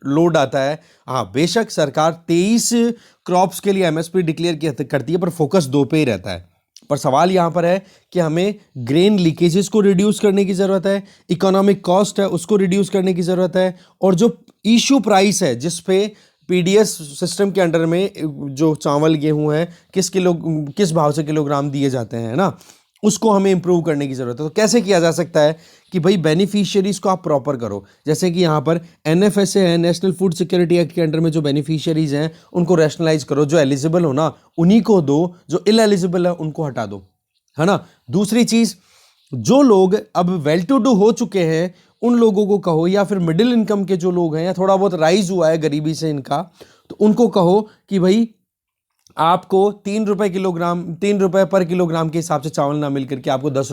Speaker 1: लोड आता है। हाँ, बेशक सरकार 23 क्रॉप्स के लिए एमएसपी डिक्लेयर करती है, पर फोकस 2 पे ही रहता है। पर सवाल यहाँ पर है कि हमें ग्रेन लीकेजेस को रिड्यूस करने की ज़रूरत है, इकोनॉमिक कॉस्ट है उसको रिड्यूस करने की ज़रूरत है, और जो इशू प्राइस है जिस पे पीडीएस सिस्टम के अंडर में जो चावल गेहूं है किस भाव से किलोग्राम दिए जाते हैं ना, उसको हमें इंप्रूव करने की ज़रूरत है। तो कैसे किया जा सकता है कि भाई बेनिफिशियरीज को आप प्रॉपर करो, जैसे कि यहाँ पर एनएफएसए है, नेशनल फूड सिक्योरिटी एक्ट के अंडर में जो बेनिफिशियरीज हैं उनको रैशनलाइज करो, जो एलिजिबल हो ना उन्हीं को दो, जो इनएलिजिबल है उनको हटा दो, है ना। दूसरी चीज़, जो लोग अब वेल टू डू हो चुके हैं उन लोगों को कहो, या फिर मिडिल इनकम के जो लोग हैं या थोड़ा बहुत राइज हुआ है गरीबी से इनका, तो उनको कहो कि भाई आपको 3 रुपए पर किलोग्राम के हिसाब से चावल ना मिल करके आपको 10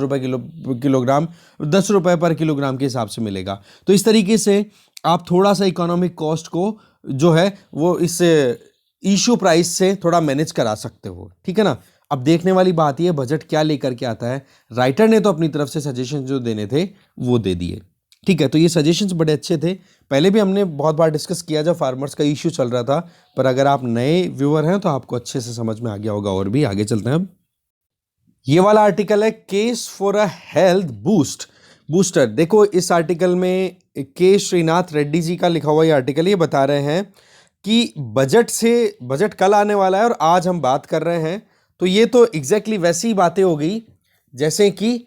Speaker 1: रुपए पर किलोग्राम के हिसाब से मिलेगा। तो इस तरीके से आप थोड़ा सा इकोनॉमिक कॉस्ट को जो है वो इस इशू प्राइस से थोड़ा मैनेज करा सकते हो, ठीक है ना। अब देखने वाली बात ये, बजट क्या लेकर के आता है। राइटर ने तो अपनी तरफ से सजेशन जो देने थे वो दे दिए, ठीक है। तो ये सजेशंस बड़े अच्छे थे, पहले भी हमने बहुत बार डिस्कस किया जब फार्मर्स का इश्यू चल रहा था, पर अगर आप नए व्यूअर हैं तो आपको अच्छे से समझ में आ गया होगा। और भी आगे चलते हैं। अब ये वाला आर्टिकल है case for a health booster. देखो इस आर्टिकल में के श्रीनाथ रेड्डी जी का लिखा हुआ ये आर्टिकल, ये बता रहे हैं कि बजट कल आने वाला है और आज हम बात कर रहे हैं। तो ये तो एग्जैक्टली वैसी ही बातें हो गई जैसे कि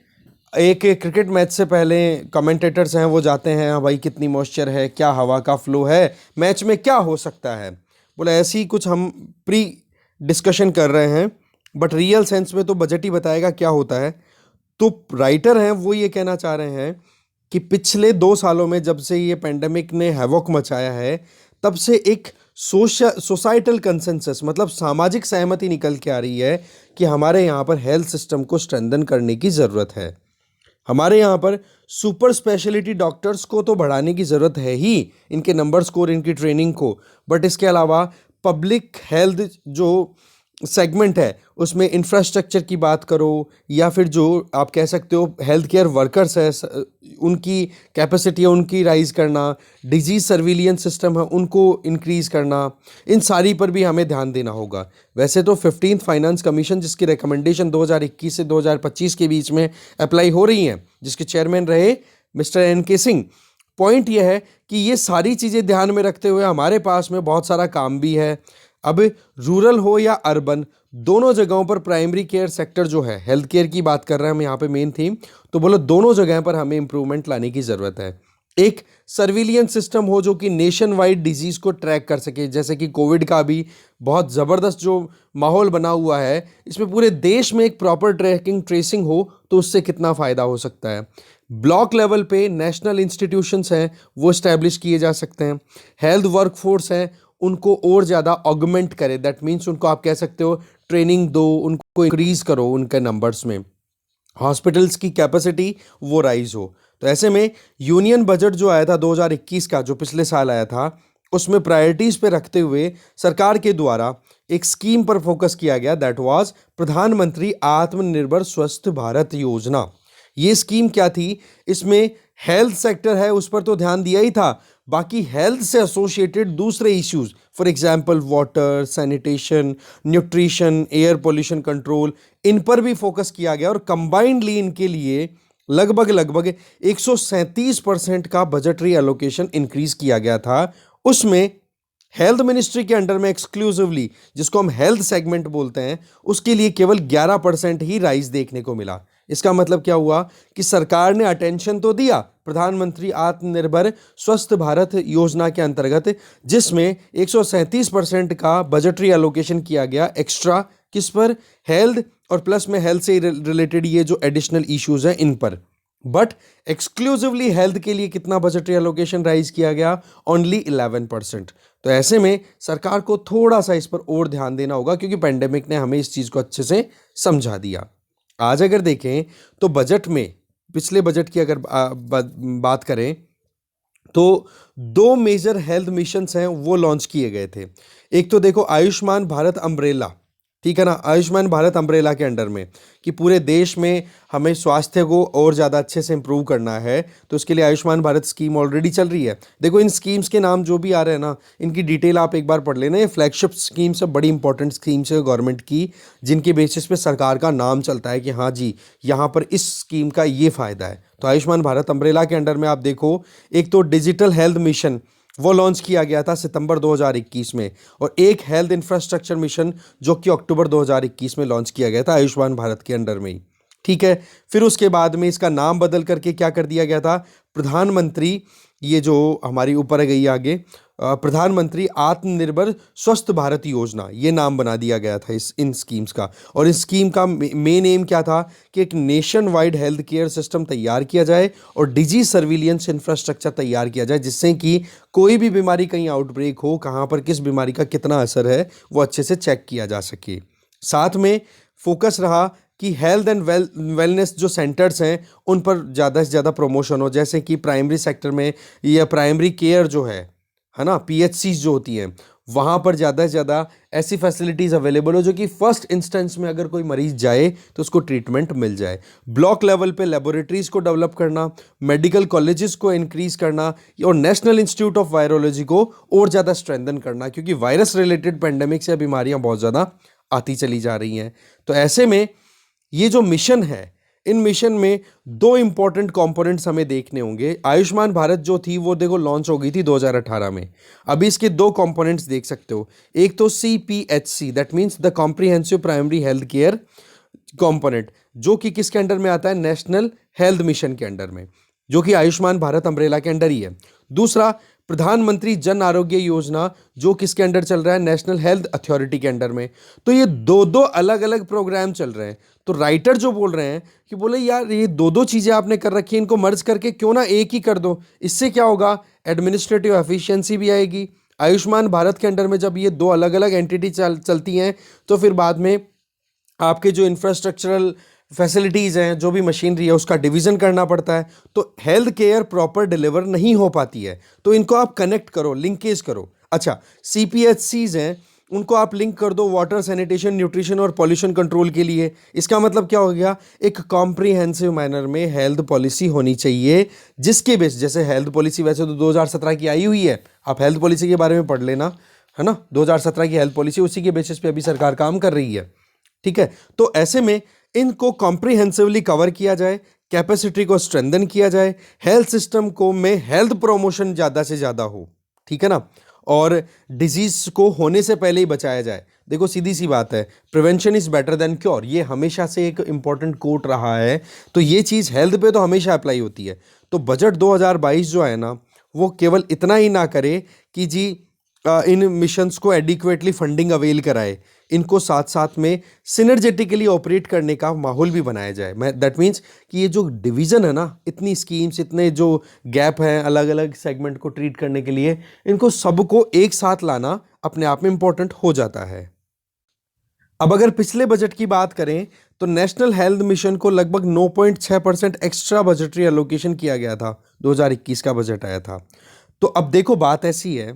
Speaker 1: एक क्रिकेट मैच से पहले कमेंटेटर्स हैं वो जाते हैं, हाँ भाई कितनी मॉइस्चर है, क्या हवा का फ्लो है, मैच में क्या हो सकता है, बोले ऐसे ही कुछ हम प्री डिस्कशन कर रहे हैं, बट रियल सेंस में तो बजट ही बताएगा क्या होता है। तो राइटर हैं वो ये कहना चाह रहे हैं कि पिछले 2 सालों में जब से ये पेंडेमिक ने हैवॉक मचाया है, तब से एक सोसाइटल कंसेंसस, मतलब सामाजिक सहमति निकल के आ रही है कि हमारे यहाँ पर हेल्थ सिस्टम को स्ट्रेंथन करने की ज़रूरत है। हमारे यहाँ पर सुपर स्पेशलिटी डॉक्टर्स को तो बढ़ाने की ज़रूरत है ही, इनके नंबर्स को और इनकी ट्रेनिंग को, बट इसके अलावा पब्लिक हेल्थ जो सेगमेंट है उसमें इंफ्रास्ट्रक्चर की बात करो, या फिर जो आप कह सकते हो हेल्थ केयर वर्कर्स है उनकी कैपेसिटी है उनकी राइज करना, डिजीज सर्विलियंस सिस्टम है उनको इंक्रीज़ करना, इन सारी पर भी हमें ध्यान देना होगा। वैसे तो 15th फाइनेंस कमीशन जिसकी रिकमेंडेशन 2021 से 2025 के बीच में अप्लाई हो रही हैं, जिसके चेयरमैन रहे मिस्टर NK सिंह, पॉइंट यह है कि ये सारी चीज़ें ध्यान में रखते हुए हमारे पास में बहुत सारा काम भी है। अब रूरल हो या अर्बन, दोनों जगहों पर प्राइमरी केयर सेक्टर जो है, हेल्थ केयर की बात कर रहे हैं हम यहाँ पे मेन थीम, तो बोलो दोनों जगह पर हमें इंप्रूवमेंट लाने की ज़रूरत है। एक सर्विलियंस सिस्टम हो जो कि नेशन वाइड डिजीज़ को ट्रैक कर सके, जैसे कि कोविड का भी बहुत ज़बरदस्त जो माहौल बना हुआ है, इसमें पूरे देश में एक प्रॉपर ट्रैकिंग ट्रेसिंग हो तो उससे कितना फ़ायदा हो सकता है। ब्लॉक लेवल पे नेशनल इंस्टीट्यूशंस हैं वो इस्टेब्लिश किए जा सकते हैं। हेल्थ वर्कफोर्स हैं उनको और ज़्यादा ऑगमेंट करे, दैट मीन्स उनको आप कह सकते हो ट्रेनिंग दो, उनको इंक्रीज़ करो उनके नंबर्स में, हॉस्पिटल्स की कैपेसिटी वो राइज हो। तो ऐसे में यूनियन बजट जो आया था 2021 का, जो पिछले साल आया था, उसमें प्रायोरिटीज़ पे रखते हुए सरकार के द्वारा एक स्कीम पर फोकस किया गया, दैट वाज प्रधानमंत्री आत्मनिर्भर स्वस्थ भारत योजना। ये स्कीम क्या थी, इसमें हेल्थ सेक्टर है उस पर तो ध्यान दिया ही था, बाकी हेल्थ से एसोसिएटेड दूसरे issues, for example water, sanitation, nutrition, air pollution control, इन पर भी फोकस किया गया और कंबाइंडली इनके लिए लगभग 137% का बजटरी एलोकेशन इंक्रीज किया गया था। उसमें हेल्थ मिनिस्ट्री के अंडर में एक्सक्लूसिवली, जिसको हम हेल्थ सेगमेंट बोलते हैं, उसके लिए केवल 11% ही राइज देखने को मिला। इसका मतलब क्या हुआ कि सरकार ने अटेंशन तो दिया प्रधानमंत्री आत्मनिर्भर स्वस्थ भारत योजना के अंतर्गत, जिसमें 137% का बजटरी एलोकेशन किया गया एक्स्ट्रा, किस पर, हेल्थ, और प्लस में हेल्थ से रिलेटेड ये जो एडिशनल इश्यूज हैं इन पर। बट एक्सक्लूसिवली हेल्थ के लिए कितना बजटरी एलोकेशन राइज किया गया? ओनली 11%। तो ऐसे में सरकार को थोड़ा सा इस पर और ध्यान देना होगा, क्योंकि पेंडेमिक ने हमें इस चीज को अच्छे से समझा दिया। आज अगर देखें तो बजट में, पिछले बजट की अगर बात करें तो दो मेजर हेल्थ मिशंस हैं वो लॉन्च किए गए थे। एक तो देखो आयुष्मान भारत अम्ब्रेला, ठीक है ना, आयुष्मान भारत अम्ब्रेला के अंडर में कि पूरे देश में हमें स्वास्थ्य को और ज़्यादा अच्छे से इंप्रूव करना है, तो उसके लिए आयुष्मान भारत स्कीम ऑलरेडी चल रही है। देखो इन स्कीम्स के नाम जो भी आ रहे हैं ना, इनकी डिटेल आप एक बार पढ़ लेना। ये फ्लैगशिप स्कीम्स है, बड़ी इंपॉर्टेंट स्कीम्स है गवर्नमेंट की, जिनके बेसिस पे सरकार का नाम चलता है कि हाँ जी यहाँ पर इस स्कीम का ये फ़ायदा है। तो आयुष्मान भारत अम्ब्रेला के अंडर में आप देखो, एक तो डिजिटल हेल्थ मिशन वो लॉन्च किया गया था सितंबर 2021 में, और एक हेल्थ इंफ्रास्ट्रक्चर मिशन जो कि अक्टूबर 2021 में लॉन्च किया गया था आयुष्मान भारत के अंडर में ही, ठीक है। फिर उसके बाद में इसका नाम बदल करके क्या कर दिया गया था? प्रधानमंत्री, ये जो हमारी ऊपर गई आगे, प्रधानमंत्री आत्मनिर्भर स्वस्थ भारत योजना, ये नाम बना दिया गया था इन स्कीम्स का। और इस स्कीम का मेन एम क्या था कि एक nation wide health care system तैयार किया जाए और डिजीज सर्विलियंस इंफ्रास्ट्रक्चर तैयार किया जाए, जिससे कि कोई भी बीमारी कहीं आउटब्रेक हो, कहाँ पर किस बीमारी का कितना असर है, वो अच्छे से चेक किया जा सके। साथ में फोकस रहा कि हेल्थ एंड वेलनेस जो सेंटर्स हैं उन पर ज़्यादा से ज़्यादा प्रमोशन हो, जैसे कि प्राइमरी सेक्टर में या प्राइमरी केयर जो है ना, पीएचसीज जो होती हैं, वहाँ पर ज़्यादा से ज़्यादा ऐसी फैसिलिटीज़ अवेलेबल हो जो कि फर्स्ट इंस्टेंस में अगर कोई मरीज जाए तो उसको ट्रीटमेंट मिल जाए। ब्लॉक लेवल पे लेबोरेटरीज़ को डेवलप करना, मेडिकल कॉलेजेस को इंक्रीज करना, और नेशनल इंस्टीट्यूट ऑफ वायरोलॉजी को और ज़्यादा स्ट्रेंथन करना, क्योंकि वायरस रिलेटेड पेंडेमिक्स या बीमारियाँ बहुत ज़्यादा आती चली जा रही हैं। तो ऐसे में ये जो मिशन है, इन मिशन में दो इंपॉर्टेंट कंपोनेंट्स हमें देखने होंगे। आयुष्मान भारत जो थी वो देखो लॉन्च हो गई थी 2018 में। अभी इसके दो कंपोनेंट्स देख सकते हो, एक तो CPHC, that means the comprehensive primary health care component, जो कि किसके अंडर में आता है? नेशनल हेल्थ मिशन के अंडर में, जो कि आयुष्मान भारत अम्ब्रेला के अंडर ही है। दूसरा प्रधानमंत्री जन आरोग्य योजना, जो किसके अंडर चल रहा है? नेशनल हेल्थ अथॉरिटी के अंडर में। तो ये दो दो अलग अलग प्रोग्राम चल रहे हैं। तो राइटर जो बोल रहे हैं कि बोले यार ये दो दो चीज़ें आपने कर रखी है, इनको मर्ज करके क्यों ना एक ही कर दो। इससे क्या होगा? एडमिनिस्ट्रेटिव एफिशिएंसी भी आएगी। आयुष्मान भारत के अंडर में जब ये दो अलग अलग एंटिटी चलती हैं, तो फिर बाद में आपके जो इंफ्रास्ट्रक्चरल फैसिलिटीज़ हैं, जो भी मशीनरी है, उसका डिवीज़न करना पड़ता है, तो हेल्थ केयर प्रॉपर डिलीवर नहीं हो पाती है। तो इनको आप कनेक्ट करो, लिंकेज करो। अच्छा, CPHCs हैं, उनको आप लिंक कर दो वाटर, सैनिटेशन, न्यूट्रिशन और पॉल्यूशन कंट्रोल के लिए। इसका मतलब क्या हो गया? एक कॉम्प्रिहेंसिव मैनर में हेल्थ पॉलिसी होनी चाहिए, जिसके बेस, जैसे हेल्थ पॉलिसी वैसे तो 2017 की आई हुई है, आप हेल्थ पॉलिसी के बारे में पढ़ लेना, है ना। 2017 की हेल्थ पॉलिसी, उसी के बेसिस पे अभी सरकार काम कर रही है, ठीक है। तो ऐसे में इनको कॉम्प्रिहेंसिवली कवर किया जाए, कैपेसिटी को स्ट्रेंथन किया जाए, हेल्थ सिस्टम को में हेल्थ प्रमोशन ज़्यादा से ज़्यादा हो, ठीक है ना, और डिजीज को होने से पहले ही बचाया जाए। देखो सीधी सी बात है, prevention is better than cure, ये हमेशा से एक इंपॉर्टेंट कोट रहा है। तो ये चीज़ हेल्थ पे तो हमेशा अप्लाई होती है। तो बजट 2022 जो है ना, वो केवल इतना ही ना करे कि जी इन मिशंस को एडिक्वेटली फंडिंग अवेल कराए, इनको साथ साथ में सिनर्जेटिकली ऑपरेट करने का माहौल भी बनाया जाए। मैं दैट मीन्स कि ये जो डिवीज़न है ना, इतनी स्कीम्स, इतने जो गैप हैं अलग अलग सेगमेंट को ट्रीट करने के लिए, इनको सबको एक साथ लाना अपने आप में इंपॉर्टेंट हो जाता है। अब अगर पिछले बजट की बात करें तो नेशनल हेल्थ मिशन को लगभग 9.6% एक्स्ट्रा बजटरी एलोकेशन किया गया था, 2021 का बजट आया था। तो अब देखो बात ऐसी है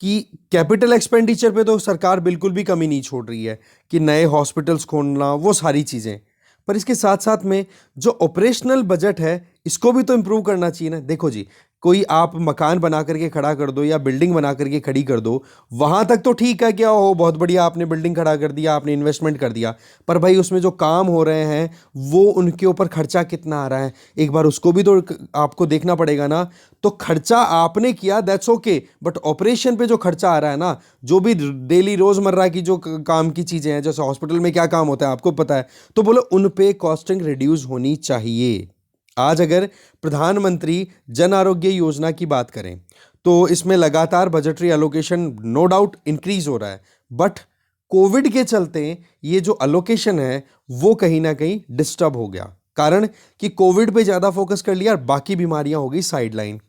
Speaker 1: कि कैपिटल एक्सपेंडिचर पे तो सरकार बिल्कुल भी कमी नहीं छोड़ रही है कि नए हॉस्पिटल्स खोलना, वो सारी चीज़ें, पर इसके साथ साथ में जो ऑपरेशनल बजट है इसको भी तो इम्प्रूव करना चाहिए ना। देखो जी, कोई आप मकान बना करके खड़ा कर दो या बिल्डिंग बना करके खड़ी कर दो, वहाँ तक तो ठीक है, क्या हो बहुत बढ़िया, आपने बिल्डिंग खड़ा कर दिया, आपने इन्वेस्टमेंट कर दिया, पर भाई उसमें जो काम हो रहे हैं वो उनके ऊपर खर्चा कितना आ रहा है, एक बार उसको भी तो आपको देखना पड़ेगा ना। तो खर्चा आपने किया दैट्स ओके, बट ऑपरेशन पे जो खर्चा आ रहा है ना, जो भी डेली रोज़मर्रा की जो काम की चीज़ें हैं, जैसे हॉस्पिटल में क्या काम होता है आपको पता है, तो बोलो उन पे कॉस्टिंग रिड्यूस होनी चाहिए। आज अगर प्रधानमंत्री जन आरोग्य योजना की बात करें तो इसमें लगातार budgetary allocation no doubt increase हो रहा है, बट कोविड के चलते ये जो एलोकेशन है वो कहीं ना कहीं डिस्टर्ब हो गया। कारण कि कोविड पे ज़्यादा फोकस कर लिया और बाकी बीमारियां हो गई साइडलाइन।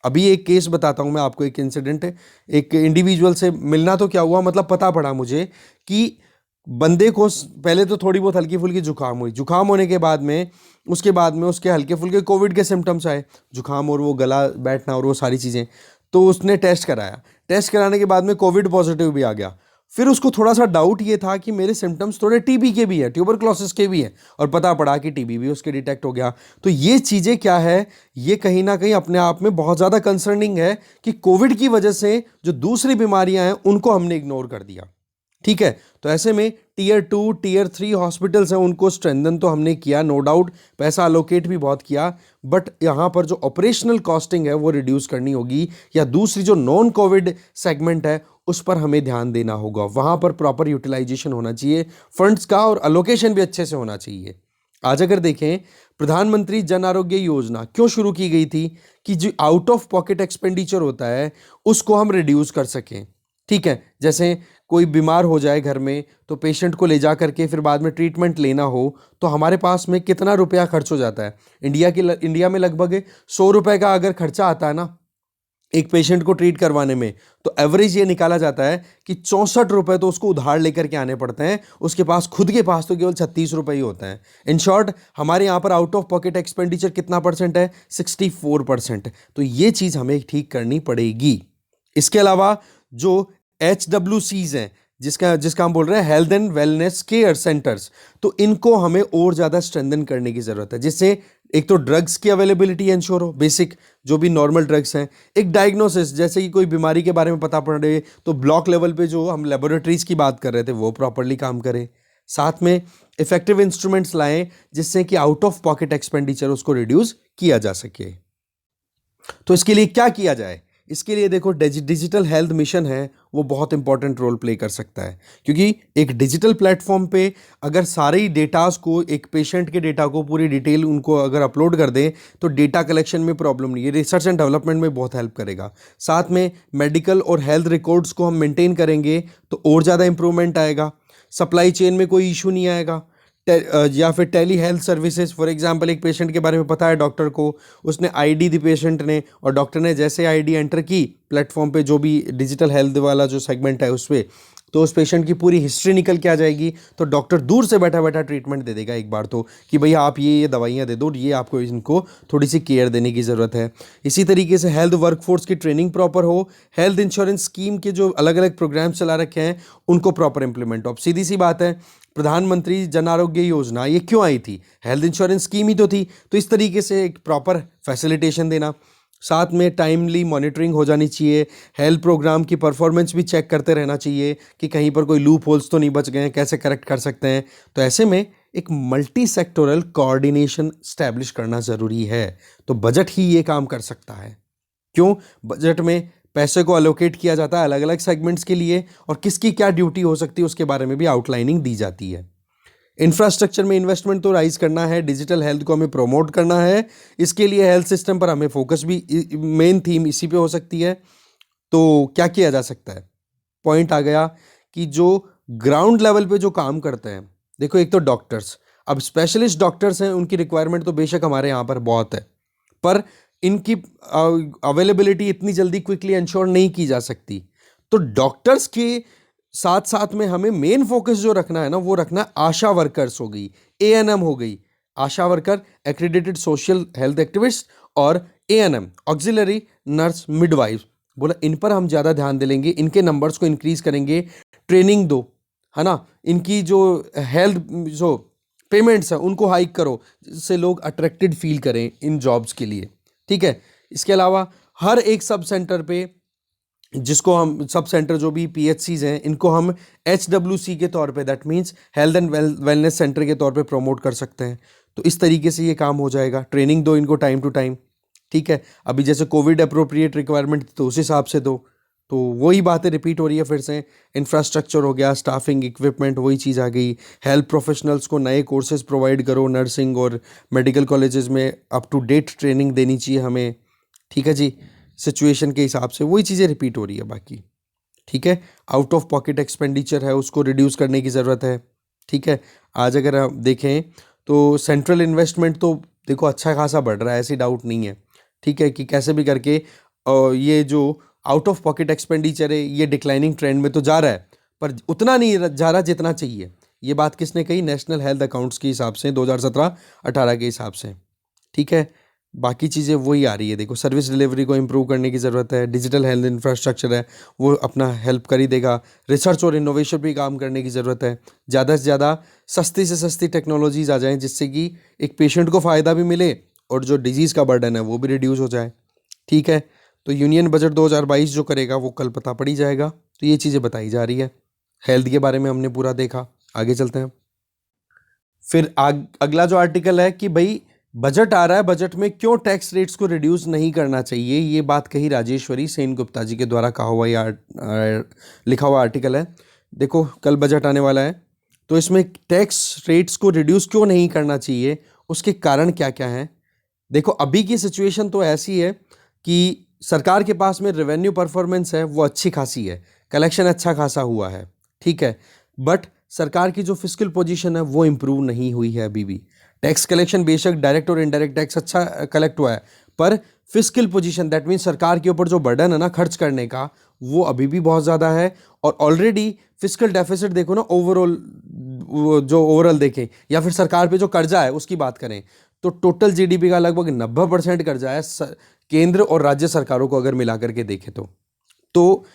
Speaker 1: अभी एक केस बताता हूँ मैं आपको, एक इंसिडेंट है। एक इंडिविजुअल से मिलना तो क्या हुआ, मतलब पता पड़ा मुझे कि बंदे को पहले तो थोड़ी बहुत हल्की फुल्की जुकाम हुई, जुकाम होने के बाद में उसके उसके हल्के फुल्के कोविड के सिम्टम्स आए, जुकाम और वो गला बैठना और वो सारी चीज़ें। तो उसने टेस्ट कराया, टेस्ट कराने के बाद में कोविड पॉजिटिव भी आ गया। फिर उसको थोड़ा सा डाउट ये था कि मेरे सिम्टम्स थोड़े टीबी के भी है, ट्यूबरक्लोसिस के भी है, और पता पड़ा कि टीबी भी उसके डिटेक्ट हो गया। तो ये चीज़ें क्या है, ये कहीं ना कहीं अपने आप में बहुत ज़्यादा कंसर्निंग है कि कोविड की वजह से जो दूसरी बीमारियां हैं उनको हमने इग्नोर कर दिया। ठीक है, तो ऐसे में टीयर 2 टीयर 3 हॉस्पिटल्स हैं उनको स्ट्रेंथन तो हमने किया, नो डाउट, पैसा अलोकेट भी बहुत किया, बट यहाँ पर जो ऑपरेशनल कॉस्टिंग है वो रिड्यूस करनी होगी, या दूसरी जो नॉन कोविड सेगमेंट है उस पर हमें ध्यान देना होगा। वहाँ पर प्रॉपर यूटिलाइजेशन होना चाहिए फंड्स का, और अलोकेशन भी अच्छे से होना चाहिए। आज अगर देखें, प्रधानमंत्री जन आरोग्य योजना क्यों शुरू की गई थी, कि जो आउट ऑफ पॉकेट एक्सपेंडिचर होता है उसको हम रिड्यूस कर सकें। ठीक है, जैसे कोई बीमार हो जाए घर में, तो पेशेंट को ले जा करके फिर बाद में ट्रीटमेंट लेना हो, तो हमारे पास में कितना रुपया खर्च हो जाता है। इंडिया में लगभग 100 रुपए का अगर खर्चा आता है ना एक पेशेंट को ट्रीट करवाने में, तो एवरेज ये निकाला जाता है कि 64 रुपए तो उसको उधार लेकर के आने पड़ते हैं, उसके पास खुद के पास तो केवल 36 रुपए ही होते हैं। इन शॉर्ट, हमारे यहाँ पर आउट ऑफ पॉकेट एक्सपेंडिचर कितना परसेंट है, 64%। तो ये चीज़ हमें ठीक करनी पड़ेगी। इसके अलावा जो HWCs हैं, जिसका हम बोल रहे हैं health and wellness care centres, तो इनको हमें और ज़्यादा स्ट्रेंथन करने की ज़रूरत है, जिससे एक तो ड्रग्स की अवेलेबिलिटी इंश्योर हो, बेसिक जो भी नॉर्मल ड्रग्स हैं, एक डायग्नोसिस, जैसे कि कोई बीमारी के बारे में पता पड़ रही है तो ब्लॉक लेवल पे जो हम लेबोरेटरीज की बात कर रहे थे वो प्रॉपरली काम करें। साथ में इफेक्टिव इंस्ट्रूमेंट्स लाएं जिससे कि आउट ऑफ पॉकेट एक्सपेंडिचर उसको रिड्यूस किया जा सके। तो इसके लिए क्या किया जाए, इसके लिए देखो डिजिटल हेल्थ मिशन है, वो बहुत इंपॉर्टेंट रोल प्ले कर सकता है, क्योंकि एक डिजिटल प्लेटफॉर्म पे अगर सारे ही डेटास को, एक पेशेंट के डेटा को पूरी डिटेल उनको अगर अपलोड कर दें तो डेटा कलेक्शन में प्रॉब्लम नहीं है, रिसर्च एंड डेवलपमेंट में बहुत हेल्प करेगा। साथ में मेडिकल और हेल्थ रिकॉर्ड्स को हम मेंटेन करेंगे तो और ज़्यादा इंप्रूवमेंट आएगा, सप्लाई चेन में कोई इशू नहीं आएगा। या फिर telehealth services, for example एक पेशेंट के बारे में पता है डॉक्टर को, उसने आईडी दी पेशेंट ने, और डॉक्टर ने जैसे आईडी एंटर की प्लेटफॉर्म पे जो भी डिजिटल हेल्थ वाला जो सेगमेंट है उस पर, तो उस पेशेंट की पूरी हिस्ट्री निकल के आ जाएगी, तो डॉक्टर दूर से बैठा बैठा ट्रीटमेंट दे देगा एक बार तो, कि भैया आप ये दवाइयाँ दे दो, ये आपको इनको थोड़ी सी केयर देने की ज़रूरत है। इसी तरीके से हेल्थ वर्कफोर्स की ट्रेनिंग प्रॉपर हो, हेल्थ इंश्योरेंस स्कीम के जो अलग अलग प्रोग्राम्स चला रखे हैं उनको प्रॉपर इंप्लीमेंट हो। अब सीधी सी बात है, प्रधानमंत्री जन आरोग्य योजना ये क्यों आई थी, हेल्थ इंश्योरेंस स्कीम ही तो थी, तो इस तरीके से एक प्रॉपर फैसिलिटेशन देना, साथ में टाइमली मॉनिटरिंग हो जानी चाहिए, हेल्थ प्रोग्राम की परफॉर्मेंस भी चेक करते रहना चाहिए कि कहीं पर कोई लूप होल्स तो नहीं बच गए हैं, कैसे करेक्ट कर सकते हैं। तो ऐसे में एक मल्टी सेक्टोरल कोऑर्डिनेशन स्टैब्लिश करना ज़रूरी है, तो बजट ही ये काम कर सकता है। क्यों, बजट में पैसे को अलोकेट किया जाता है अलग अलग सेगमेंट्स के लिए, और किसकी क्या ड्यूटी हो सकती है उसके बारे में भी आउटलाइनिंग दी जाती है। इंफ्रास्ट्रक्चर में इन्वेस्टमेंट तो राइज करना है, डिजिटल हेल्थ को हमें प्रमोट करना है, इसके लिए हेल्थ सिस्टम पर हमें फोकस भी, मेन थीम इसी पे हो सकती है। तो क्या किया जा सकता है, पॉइंट आ गया कि जो ग्राउंड लेवल पे जो काम करते हैं, देखो एक तो डॉक्टर्स, अब स्पेशलिस्ट डॉक्टर्स हैं, उनकी रिक्वायरमेंट तो बेशक हमारे यहाँ पर बहुत है, पर इनकी अवेलेबिलिटी इतनी जल्दी क्विकली इंश्योर नहीं की जा सकती। तो डॉक्टर्स के साथ साथ में हमें मेन फोकस जो रखना है ना, वो रखना है आशा वर्कर्स हो गई, ANM हो गई, ASHA worker accredited social health activist, और ANM ऑक्सिलरी नर्स मिडवाइफ, बोला इन पर हम ज़्यादा ध्यान देंगे, इनके नंबर्स को इंक्रीज करेंगे, ट्रेनिंग दो, है ना, इनकी जो हेल्थ जो पेमेंट्स हैं उनको हाइक करो, जिससे लोग अट्रैक्टेड फील करें इन जॉब्स के लिए। ठीक है, इसके अलावा हर एक सब सेंटर पे, जिसको हम सब सेंटर जो भी PHCs हैं, इनको हम HWC के तौर पे, that means health and wellness centre के तौर पे प्रमोट कर सकते हैं। तो इस तरीके से ये काम हो जाएगा, ट्रेनिंग दो इनको टाइम टू टाइम। ठीक है, अभी जैसे कोविड अप्रोप्रिएट रिक्वायरमेंट तो उस हिसाब से दो, तो वही बातें रिपीट हो रही है फिर से, इंफ्रास्ट्रक्चर हो गया, स्टाफिंग, इक्विपमेंट, वही चीज़ आ गई। हेल्थ प्रोफेशनल्स को नए कोर्सेज प्रोवाइड करो, नर्सिंग और मेडिकल कॉलेजेस में अप टू डेट ट्रेनिंग देनी चाहिए हमें। ठीक है जी, सिचुएशन के हिसाब से वही चीज़ें रिपीट हो रही है बाकी। ठीक है, आउट ऑफ पॉकेट एक्सपेंडिचर है उसको रिड्यूस करने की ज़रूरत है। ठीक है, आज अगर आप देखें तो सेंट्रल इन्वेस्टमेंट तो देखो अच्छा खासा बढ़ रहा है, ऐसी डाउट नहीं है। ठीक है कि कैसे भी करके ये जो आउट ऑफ पॉकेट एक्सपेंडिचर है ये डिक्लाइनिंग ट्रेंड में तो जा रहा है, पर उतना नहीं जा रहा जितना चाहिए। ये बात किसने कही? नेशनल हेल्थ अकाउंट्स के हिसाब से 2017-18 के हिसाब से। ठीक है, बाकी चीज़ें वही आ रही है। देखो, सर्विस डिलीवरी को इम्प्रूव करने की ज़रूरत है, डिजिटल हेल्थ इंफ्रास्ट्रक्चर है वो अपना हेल्प कर ही देगा, रिसर्च और इनोवेशन भी काम करने की ज़रूरत है, ज़्यादा से ज़्यादा सस्ती से सस्ती टेक्नोलॉजीज आ जाएं जिससे कि एक पेशेंट को फ़ायदा भी मिले और जो डिजीज़ का बर्डन है वो भी रिड्यूस हो जाए। ठीक है, तो यूनियन बजट 2022 जो करेगा वो कल पता पड़ ही जाएगा। तो ये चीज़ें बताई जा रही है। हेल्थ के बारे में हमने पूरा देखा, आगे चलते हैं। फिर अगला जो आर्टिकल है कि भाई बजट आ रहा है, बजट में क्यों टैक्स रेट्स को रिड्यूस नहीं करना चाहिए, ये बात कही राजेश्वरी सेन गुप्ता जी के द्वारा कहा हुआ लिखा हुआ आर्टिकल है। देखो, कल बजट आने वाला है तो इसमें टैक्स रेट्स को रिड्यूस क्यों नहीं करना चाहिए, उसके कारण क्या क्या हैं। देखो, अभी की सिचुएशन तो ऐसी है कि सरकार के पास में रेवेन्यू परफॉर्मेंस है वो अच्छी खासी है, कलेक्शन अच्छा खासा हुआ है। ठीक है, बट सरकार की जो फिस्कल पोजीशन है वो इम्प्रूव नहीं हुई है अभी भी। टैक्स कलेक्शन बेशक डायरेक्ट और इनडायरेक्ट टैक्स अच्छा कलेक्ट हुआ है, पर फिस्कल पोजीशन दैट मीन्स सरकार के ऊपर जो बर्डन है ना खर्च करने का, वो अभी भी बहुत ज़्यादा है। और ऑलरेडी फिस्कल डेफिसिट देखो ना, ओवरऑल जो ओवरऑल देखें या फिर सरकार पे जो कर्जा है उसकी बात करें तो टोटल जीडीपी का लगभग 90% कर्जा है केंद्र और राज्य सरकारों को अगर मिला करके देखें तो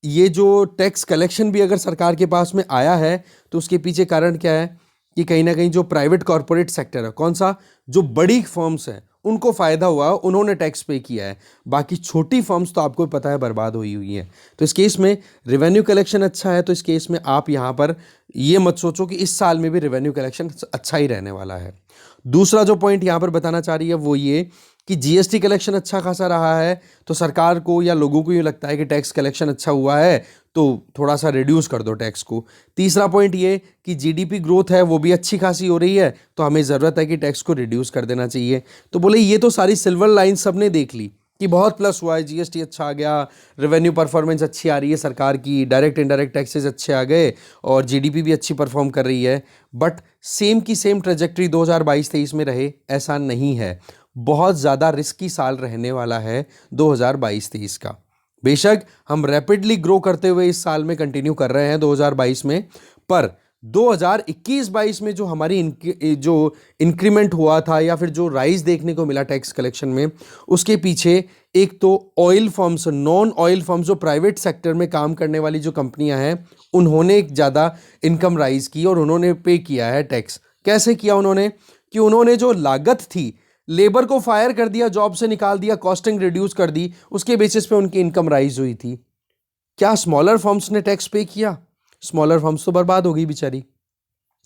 Speaker 1: ये जो टैक्स कलेक्शन भी अगर सरकार के पास में आया है तो उसके पीछे कारण क्या है कि कहीं ना कहीं जो प्राइवेट कॉरपोरेट सेक्टर है, कौन सा, जो बड़ी फर्म्स हैं उनको फ़ायदा हुआ, उन्होंने टैक्स पे किया है। बाकी छोटी फर्म्स तो आपको पता है बर्बाद हुई हुई हैं। तो इस केस में रेवेन्यू कलेक्शन अच्छा है, तो इस केस में आप यहाँ पर ये मत सोचो कि इस साल में भी रेवेन्यू कलेक्शन अच्छा ही रहने वाला है। दूसरा जो पॉइंट यहाँ पर बताना चाह रही है वो ये कि जीएसटी कलेक्शन अच्छा खासा रहा है, तो सरकार को या लोगों को ये लगता है कि टैक्स कलेक्शन अच्छा हुआ है तो थोड़ा सा रिड्यूस कर दो टैक्स को। तीसरा पॉइंट ये कि जीडीपी ग्रोथ है वो भी अच्छी खासी हो रही है, तो हमें ज़रूरत है कि टैक्स को रिड्यूस कर देना चाहिए। तो बोले ये तो सारी सिल्वर लाइन सबने देख ली कि बहुत प्लस हुआ है, जीएसटी अच्छा आ गया, रेवेन्यू परफॉर्मेंस अच्छी आ रही है सरकार की, डायरेक्ट इनडायरेक्ट टैक्सेस अच्छे आ गए और जीडीपी भी अच्छी परफॉर्म कर रही है। बट सेम की सेम ट्रेजेक्ट्री 2022-23 में रहे ऐसा नहीं है। बहुत ज़्यादा रिस्की साल रहने वाला है 2022-23 का। बेशक हम रैपिडली ग्रो करते हुए इस साल में कंटिन्यू कर रहे हैं 2022 में, पर 2021-22 में जो हमारी जो इंक्रीमेंट हुआ था या फिर जो राइज देखने को मिला टैक्स कलेक्शन में, उसके पीछे एक तो oil firms, non oil firms जो प्राइवेट सेक्टर में काम करने वाली जो कंपनियां हैं, उन्होंने एक ज़्यादा इनकम राइज की और उन्होंने पे किया है टैक्स। कैसे किया उन्होंने? कि उन्होंने जो लागत थी, लेबर को फायर कर दिया, जॉब से निकाल दिया, कॉस्टिंग रिड्यूस कर दी, उसके बेसिस पे उनकी इनकम राइज हुई थी। क्या स्मॉलर फर्म्स ने टैक्स पे किया? स्मॉलर फर्म्स तो बर्बाद हो गई बेचारी।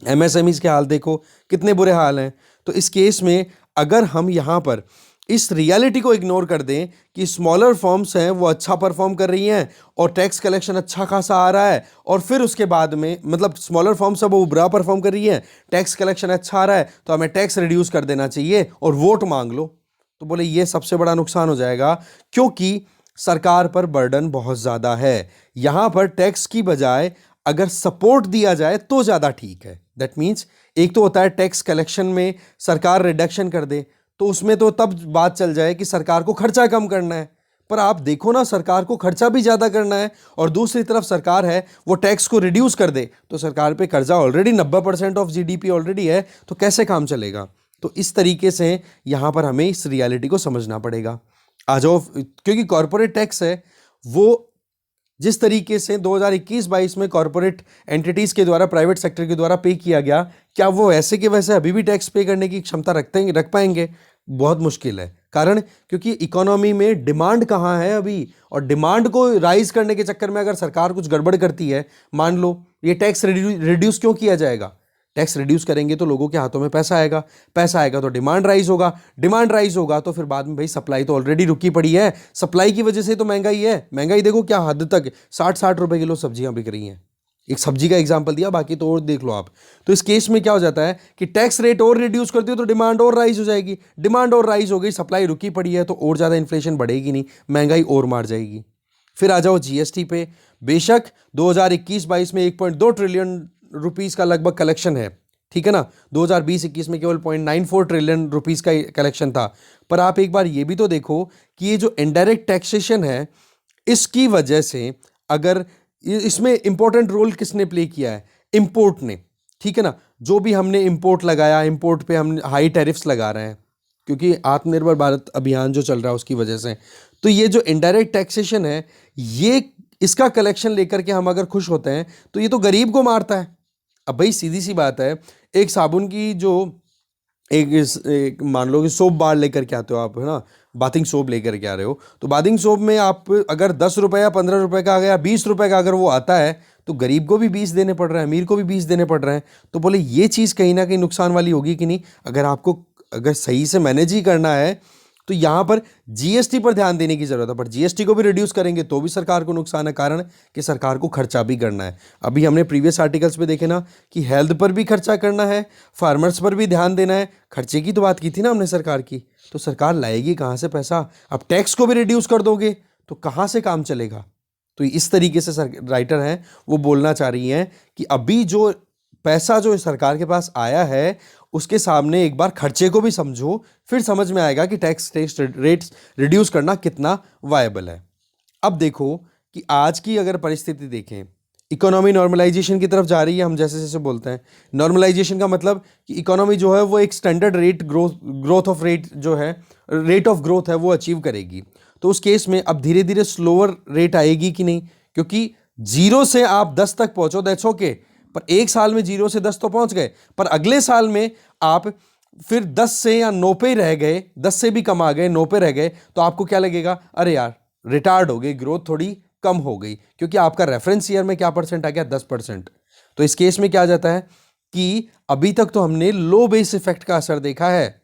Speaker 1: एमएसएमईज के हाल देखो कितने बुरे हाल हैं। तो इस केस में अगर हम यहाँ पर इस रियलिटी को इग्नोर कर दें कि स्मॉलर फर्म्स हैं वो अच्छा परफॉर्म कर रही हैं और टैक्स कलेक्शन अच्छा खासा आ रहा है, और फिर उसके बाद में मतलब स्मॉलर फर्म्स अब वो बुरा परफॉर्म कर रही हैं, टैक्स कलेक्शन अच्छा आ रहा है तो हमें टैक्स रिड्यूस कर देना चाहिए और वोट मांग लो, तो बोले ये सबसे बड़ा नुकसान हो जाएगा, क्योंकि सरकार पर बर्डन बहुत ज़्यादा है। यहाँ पर टैक्स की बजाय अगर सपोर्ट दिया जाए तो ज़्यादा ठीक है। दैट मीन्स एक तो होता है टैक्स कलेक्शन में सरकार रिडक्शन कर दे, तो उसमें तो तब बात चल जाए कि सरकार को खर्चा कम करना है, पर आप देखो ना सरकार को खर्चा भी ज़्यादा करना है और दूसरी तरफ सरकार है वो टैक्स को रिड्यूस कर दे, तो सरकार पे कर्जा ऑलरेडी 90% ऑफ जीडीपी ऑलरेडी है, तो कैसे काम चलेगा। तो इस तरीके से यहाँ पर हमें इस रियलिटी को समझना पड़ेगा। आ जाओ, क्योंकि कॉरपोरेट टैक्स है वो जिस तरीके से 2021-22 में कॉरपोरेट एंटिटीज़ के द्वारा, प्राइवेट सेक्टर के द्वारा पे किया गया, क्या वो वैसे के वैसे अभी भी टैक्स पे करने की क्षमता रख पाएंगे? बहुत मुश्किल है। कारण क्योंकि इकोनॉमी में डिमांड कहाँ है अभी, और डिमांड को राइज करने के चक्कर में अगर सरकार कुछ गड़बड़ करती है, मान लो ये टैक्स रिड्यूस क्यों किया जाएगा? टैक्स रिड्यूस करेंगे तो लोगों के हाथों में पैसा आएगा, पैसा आएगा तो डिमांड राइज होगा, डिमांड राइज होगा तो फिर बाद में भाई सप्लाई तो ऑलरेडी रुकी पड़ी है, सप्लाई की वजह से तो महंगाई है। महंगाई देखो क्या हद तक, 60-60 रुपए किलो सब्जियां बिक रही हैं। एक सब्जी का एग्जांपल दिया, बाकी तो और देख लो आप। तो इस केस में क्या हो जाता है कि टैक्स रेट और रिड्यूस करती हो तो डिमांड और राइज हो जाएगी, डिमांड और राइज हो गई, सप्लाई रुकी पड़ी है तो और ज़्यादा इन्फ्लेशन बढ़ेगी नहीं, महंगाई और मार जाएगी। फिर आ जाओ जीएसटी पे। बेशक 2021-22 में 1.2 ट्रिलियन रुपीस का लगभग कलेक्शन है, ठीक है ना। 2020-21 में केवल 0.94 ट्रिलियन रुपीस का कलेक्शन था। पर आप एक बार ये भी तो देखो कि ये जो इनडायरेक्ट टैक्सेशन है, इसकी वजह से अगर इसमें इंपॉर्टेंट रोल किसने प्ले किया है, इंपोर्ट ने, ठीक है ना। जो भी हमने इंपोर्ट लगाया, इंपोर्ट पे हम हाई टैरिफ्स लगा रहे हैं क्योंकि आत्मनिर्भर भारत अभियान जो चल रहा है उसकी वजह से। तो ये जो इनडायरेक्ट टैक्सेशन है, ये इसका कलेक्शन लेकर के हम अगर खुश होते हैं तो ये तो गरीब को मारता है। अब भाई सीधी सी बात है, एक साबुन की जो एक मान लो कि सोप बार लेकर के आते हो आप, है ना, बाथिंग सोप लेकर के आ रहे हो, तो बाथिंग सोप में आप अगर 10 रुपये या 15 रुपये का या 20 रुपये का अगर वो आता है तो गरीब को भी 20 देने पड़ रहे हैं, अमीर को भी 20 देने पड़ रहे हैं। तो बोले ये चीज़ कहीं ना कहीं नुकसान वाली होगी कि नहीं। अगर आपको अगर सही से मैनेज ही करना है तो यहाँ पर जीएसटी पर ध्यान देने की जरूरत है। पर जीएसटी को भी रिड्यूस करेंगे तो भी सरकार को नुकसान है, कारण कि सरकार को खर्चा भी करना है। अभी हमने प्रीवियस आर्टिकल्स पे देखे ना कि हेल्थ पर भी खर्चा करना है, फार्मर्स पर भी ध्यान देना है। खर्चे की तो बात की थी ना हमने सरकार की, तो सरकार लाएगी कहाँ से पैसा। अब टैक्स को भी रिड्यूस कर दोगे तो कहाँ से काम चलेगा। तो इस तरीके से राइटर हैं वो बोलना चाह रही हैं कि अभी जो पैसा जो सरकार के पास आया है उसके सामने एक बार खर्चे को भी समझो, फिर समझ में आएगा कि टैक्स रेट्स रिड्यूस करना कितना वायबल है। अब देखो कि आज की अगर परिस्थिति देखें, इकोनॉमी नॉर्मलाइजेशन की तरफ जा रही है। हम जैसे जैसे बोलते हैं नॉर्मलाइजेशन का मतलब कि इकोनॉमी जो है वो एक standard rate growth of rate जो है, रेट ऑफ ग्रोथ है वो अचीव करेगी। तो उस केस में अब धीरे धीरे स्लोअर रेट आएगी कि नहीं, क्योंकि 0 से आप 10 तक पहुंचो दैट्स ओके, पर एक साल में 0 से 10 तो पहुंच गए, पर अगले साल में आप फिर 10 से या 9 पे रह गए, 10 से भी कम आ गए, 9 पे रह गए, तो आपको क्या लगेगा, अरे यार रिटार्ड हो गई, ग्रोथ थोड़ी कम हो गई, क्योंकि आपका रेफरेंस ईयर में क्या परसेंट आ गया, 10%। तो इस केस में क्या जाता है कि अभी तक तो हमने लो बेस इफेक्ट का असर देखा है,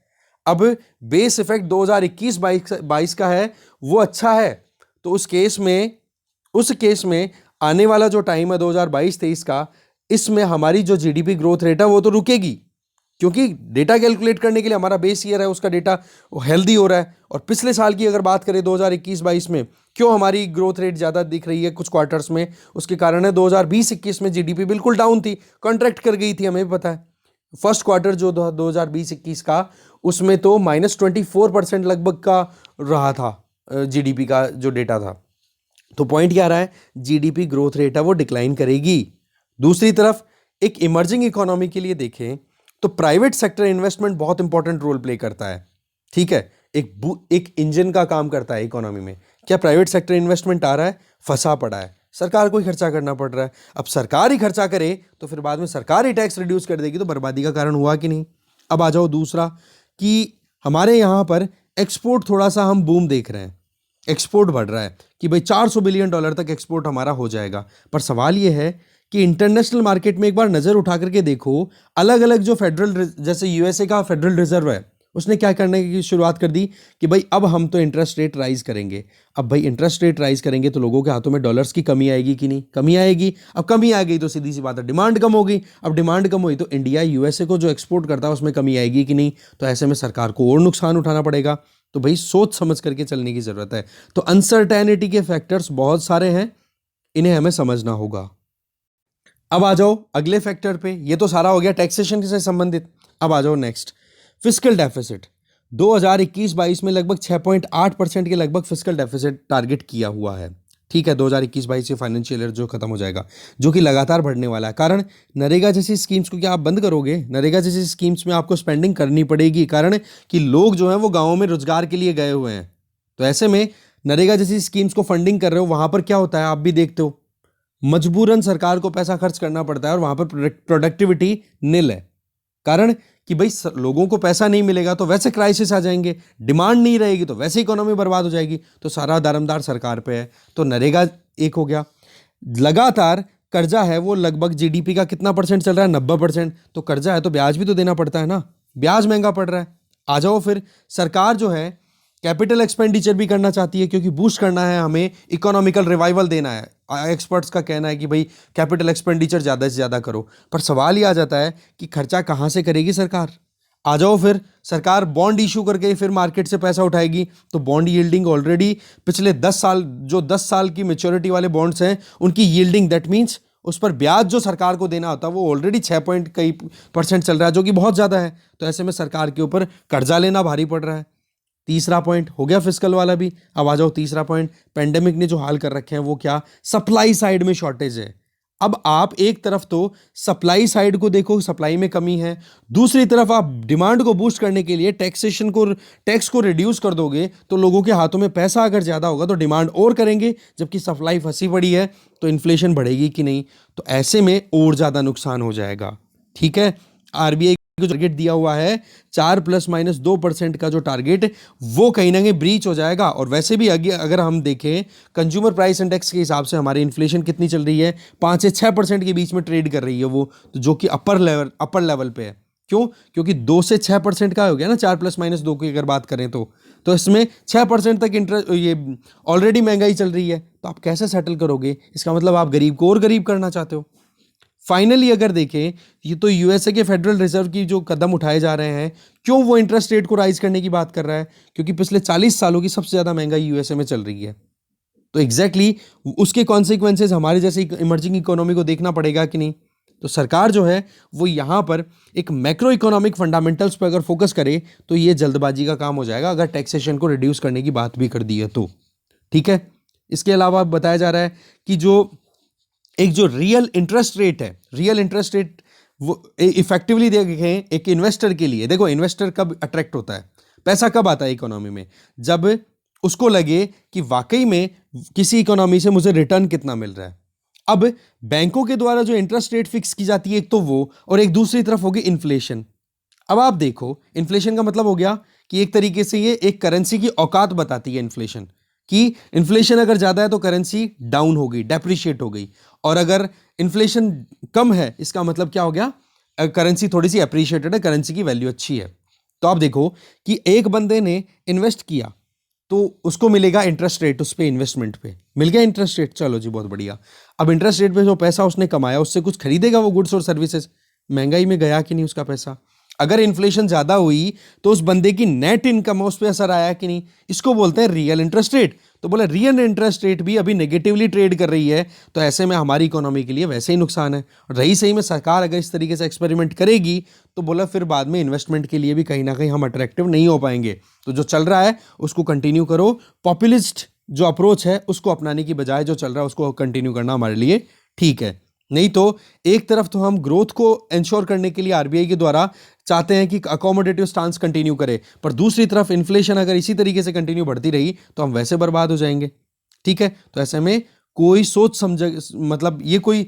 Speaker 1: अब बेस इफेक्ट 2021-22 का है वो अच्छा है। तो उस केस में आने वाला जो टाइम है 2022-23 का, इसमें हमारी जो जीडीपी ग्रोथ रेट है वो तो रुकेगी, क्योंकि डेटा कैलकुलेट करने के लिए हमारा बेस ईयर है उसका डेटा हेल्दी हो रहा है। और पिछले साल की अगर बात करें 2021-22 में क्यों हमारी ग्रोथ रेट ज़्यादा दिख रही है कुछ क्वार्टर्स में, उसके कारण है 2020-21 में जीडीपी बिल्कुल डाउन थी, कॉन्ट्रैक्ट कर गई थी, हमें भी पता है। फर्स्ट क्वार्टर जो 2020-21 का, उसमें तो -24% लगभग का रहा था जीडीपी का जो डेटा था। तो पॉइंट क्या रहा है, जीडीपी ग्रोथ रेट है वो डिक्लाइन करेगी। दूसरी तरफ एक इमर्जिंग इकोनॉमी के लिए देखें तो प्राइवेट सेक्टर इन्वेस्टमेंट बहुत इंपॉर्टेंट रोल प्ले करता है, ठीक है, एक इंजन का काम करता है इकोनॉमी में। क्या प्राइवेट सेक्टर इन्वेस्टमेंट आ रहा है, फंसा पड़ा है, सरकार को ही खर्चा करना पड़ रहा है। अब सरकार ही खर्चा करे तो फिर बाद में सरकार ही टैक्स रिड्यूस कर देगी, तो बर्बादी का कारण हुआ कि नहीं। अब आ जाओ दूसरा कि हमारे यहाँ पर एक्सपोर्ट थोड़ा सा हम बूम देख रहे हैं, एक्सपोर्ट बढ़ रहा है कि भाई $400 बिलियन तक एक्सपोर्ट हमारा हो जाएगा। पर सवाल ये है कि इंटरनेशनल मार्केट में एक बार नज़र उठा करके देखो, अलग अलग जो फेडरल, जैसे यूएसए का फेडरल रिजर्व है, उसने क्या करने की शुरुआत कर दी कि भाई अब हम तो इंटरेस्ट रेट राइज करेंगे। अब भाई इंटरेस्ट रेट राइज करेंगे तो लोगों के हाथों में डॉलर्स की कमी आएगी कि नहीं, कमी आएगी। अब कमी आ गई तो सीधी सी बात है डिमांड कम होगी। अब डिमांड कम हुई तो इंडिया यूएसए को जो एक्सपोर्ट करता है उसमें कमी आएगी कि नहीं। तो ऐसे में सरकार को और नुकसान उठाना पड़ेगा। तो भाई सोच समझ करके चलने की जरूरत है। तो अनसर्टेनिटी के फैक्टर्स बहुत सारे हैं, इन्हें हमें समझना होगा। अब आ जाओ अगले फैक्टर पे, ये तो सारा हो गया टैक्सेशन से संबंधित। अब आ जाओ नेक्स्ट, फिस्कल डेफिसिट। 2021-22 में लगभग 6.8% के लगभग फिस्कल डेफिसिट टारगेट किया हुआ है, ठीक है। 2021-22 फाइनेंशियल ईयर जो खत्म हो जाएगा, जो कि लगातार बढ़ने वाला है। कारण नरेगा जैसी स्कीम्स को क्या आप बंद करोगे, नरेगा जैसी स्कीम्स में आपको स्पेंडिंग करनी पड़ेगी, कारण कि लोग जो हैं वो गाँवों में रोजगार के लिए गए हुए हैं। तो ऐसे में नरेगा जैसी स्कीम्स को फंडिंग कर रहे हो, वहां पर क्या होता है आप भी देखते हो, मजबूरन सरकार को पैसा खर्च करना पड़ता है और वहां पर प्रोडक्टिविटी निल है। कारण कि भाई लोगों को पैसा नहीं मिलेगा तो वैसे क्राइसिस आ जाएंगे, डिमांड नहीं रहेगी तो वैसे इकोनॉमी बर्बाद हो जाएगी। तो सारा दारोमदार सरकार पे है। तो नरेगा एक हो गया। लगातार कर्जा है वो लगभग जीडीपी का कितना परसेंट चल रहा है, 90%। तो कर्जा है तो ब्याज भी तो देना पड़ता है ना, ब्याज महंगा पड़ रहा है। आ जाओ फिर, सरकार जो है कैपिटल एक्सपेंडिचर भी करना चाहती है, क्योंकि बूस्ट करना है, हमें इकोनॉमिकल रिवाइवल देना है। एक्सपर्ट्स का कहना है कि भाई कैपिटल एक्सपेंडिचर ज़्यादा से ज़्यादा करो। पर सवाल ही आ जाता है कि खर्चा कहाँ से करेगी सरकार। आ जाओ फिर, सरकार बॉन्ड इशू करके फिर मार्केट से पैसा उठाएगी। तो बॉन्ड यील्डिंग ऑलरेडी पिछले 10 साल, जो 10 साल की मेच्योरिटी वाले बॉन्ड्स हैं उनकी यील्डिंग, दैट मीन्स उस पर ब्याज जो सरकार को देना होता है वो ऑलरेडी 6 पॉइंट कई % चल रहा है, जो कि बहुत ज़्यादा है। तो ऐसे में सरकार के ऊपर कर्जा लेना भारी पड़ रहा है। तीसरा पॉइंट हो गया फिस्कल वाला भी। अब आ जाओ तीसरा पॉइंट, पेंडेमिक ने जो हाल कर रखे हैं वो क्या, सप्लाई साइड में शॉर्टेज है। अब आप एक तरफ तो सप्लाई साइड को देखो, सप्लाई में कमी है, दूसरी तरफ आप डिमांड को बूस्ट करने के लिए टैक्स को रिड्यूस कर दोगे, तो लोगों के हाथों में पैसा अगर ज्यादा होगा तो डिमांड और करेंगे, जबकि सप्लाई फंसी पड़ी है, तो इन्फ्लेशन बढ़ेगी कि नहीं। तो ऐसे में और ज्यादा नुकसान हो जाएगा। ठीक है, आरबीआई जो टारगेट दिया हुआ है 4 ±2% का जो टारगेट, वो कहीं ना कहीं ब्रीच हो जाएगा। और वैसे भी अगर हम देखें कंज्यूमर प्राइस इंडेक्स के हिसाब से हमारी इन्फ्लेशन कितनी चल रही है, 5 से 6% के बीच में ट्रेड कर रही है वो, तो जो कि अपर लेवल पे है। क्यों? क्योंकि 2 से 6% का हो गया ना, 4 +-2 की अगर बात करें तो इसमें 6% तक इंटरेस्ट, ये ऑलरेडी महंगाई चल रही है, तो आप कैसे सेटल करोगे? इसका मतलब आप गरीब को और गरीब करना चाहते हो। फाइनली अगर देखें, ये तो यूएसए के फेडरल रिजर्व की जो कदम उठाए जा रहे हैं, क्यों वो इंटरेस्ट रेट को राइज करने की बात कर रहा है? क्योंकि पिछले 40 सालों की सबसे ज्यादा महंगाई यूएसए में चल रही है। तो एग्जैक्टली उसके कॉन्सिक्वेंसेज हमारे जैसे इमर्जिंग इकोनॉमी को देखना पड़ेगा कि नहीं। तो सरकार जो है वो यहां पर एक मैक्रो इकोनॉमिक फंडामेंटल्स पर अगर फोकस करे तो ये जल्दबाजी का काम हो जाएगा, अगर टैक्सेशन को रिड्यूस करने की बात भी कर दी है तो। ठीक है, इसके अलावा बताया जा रहा है कि जो रियल इंटरेस्ट रेट वो इफेक्टिवली देखें एक इन्वेस्टर के लिए। देखो इन्वेस्टर कब अट्रैक्ट होता है, पैसा कब आता है इकोनॉमी में, जब उसको लगे कि वाकई में किसी इकोनॉमी से मुझे रिटर्न कितना मिल रहा है। अब बैंकों के द्वारा जो इंटरेस्ट रेट फिक्स की जाती है एक तो वो, और एक दूसरी तरफ होगी इन्फ्लेशन। अब आप देखो, इन्फ्लेशन का मतलब हो गया कि एक तरीके से ये एक करेंसी की औकात बताती है इन्फ्लेशन, कि इन्फ्लेशन अगर ज्यादा है तो करेंसी डाउन हो गई, डेप्रिशिएट हो गई, और अगर इन्फ्लेशन कम है इसका मतलब क्या हो गया, करेंसी थोड़ी सी अप्रिशिएटेड है, करेंसी की वैल्यू अच्छी है। तो आप देखो कि एक बंदे ने इन्वेस्ट किया तो उसको मिलेगा इंटरेस्ट रेट, उस पे इन्वेस्टमेंट पे मिल गया इंटरेस्ट रेट, चलो जी बहुत बढ़िया। अब इंटरेस्ट रेट पे जो पैसा उसने कमाया उससे कुछ खरीदेगा वो गुड्स और सर्विसेज, महंगाई में गया कि नहीं उसका पैसा। अगर इन्फ्लेशन ज्यादा हुई तो उस बंदे की नेट इनकम उस पर असर आया कि नहीं, इसको बोलते हैं रियल इंटरेस्ट रेट। तो बोले रियल इंटरेस्ट रेट भी अभी नेगेटिवली ट्रेड कर रही है, तो ऐसे में हमारी इकोनॉमी के लिए वैसे ही नुकसान है। रही सही में सरकार अगर इस तरीके से एक्सपेरिमेंट करेगी तो बोला फिर बाद में इन्वेस्टमेंट के लिए भी कहीं ना कहीं हम अट्रैक्टिव नहीं हो पाएंगे। तो जो चल रहा है उसको कंटिन्यू करो, पॉपुलिस्ट जो अप्रोच है उसको अपनाने की बजाय जो चल रहा है उसको कंटिन्यू करना हमारे लिए ठीक है। नहीं तो एक तरफ तो हम ग्रोथ को इंश्योर करने के लिए आरबीआई के द्वारा चाहते हैं कि अकोमोडेटिव स्टांस कंटिन्यू करे, पर दूसरी तरफ इन्फ्लेशन अगर इसी तरीके से कंटिन्यू बढ़ती रही तो हम वैसे बर्बाद हो जाएंगे। ठीक है, तो ऐसे में कोई सोच समझ, मतलब ये कोई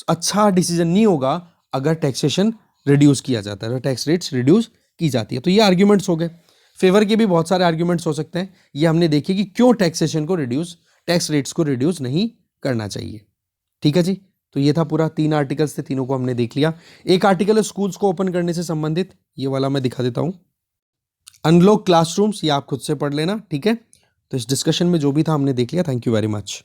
Speaker 1: अच्छा डिसीजन नहीं होगा अगर टैक्सेशन रिड्यूस किया जाता है, टैक्स रेट्स रिड्यूस की जाती है। तो ये आर्ग्यूमेंट्स हो गए, फेवर के भी बहुत सारे आर्ग्यूमेंट्स हो सकते हैं। ये हमने देखे कि क्यों टैक्स रेट्स को रिड्यूस नहीं करना चाहिए। ठीक है जी, तो ये था पूरा 3 आर्टिकल्स थे, तीनों को हमने देख लिया। एक आर्टिकल है स्कूल्स को ओपन करने से संबंधित, ये वाला मैं दिखा देता हूं, अनलॉक क्लासरूम्स, ये आप खुद से पढ़ लेना। ठीक है, तो इस डिस्कशन में जो भी था हमने देख लिया। Thank you very much.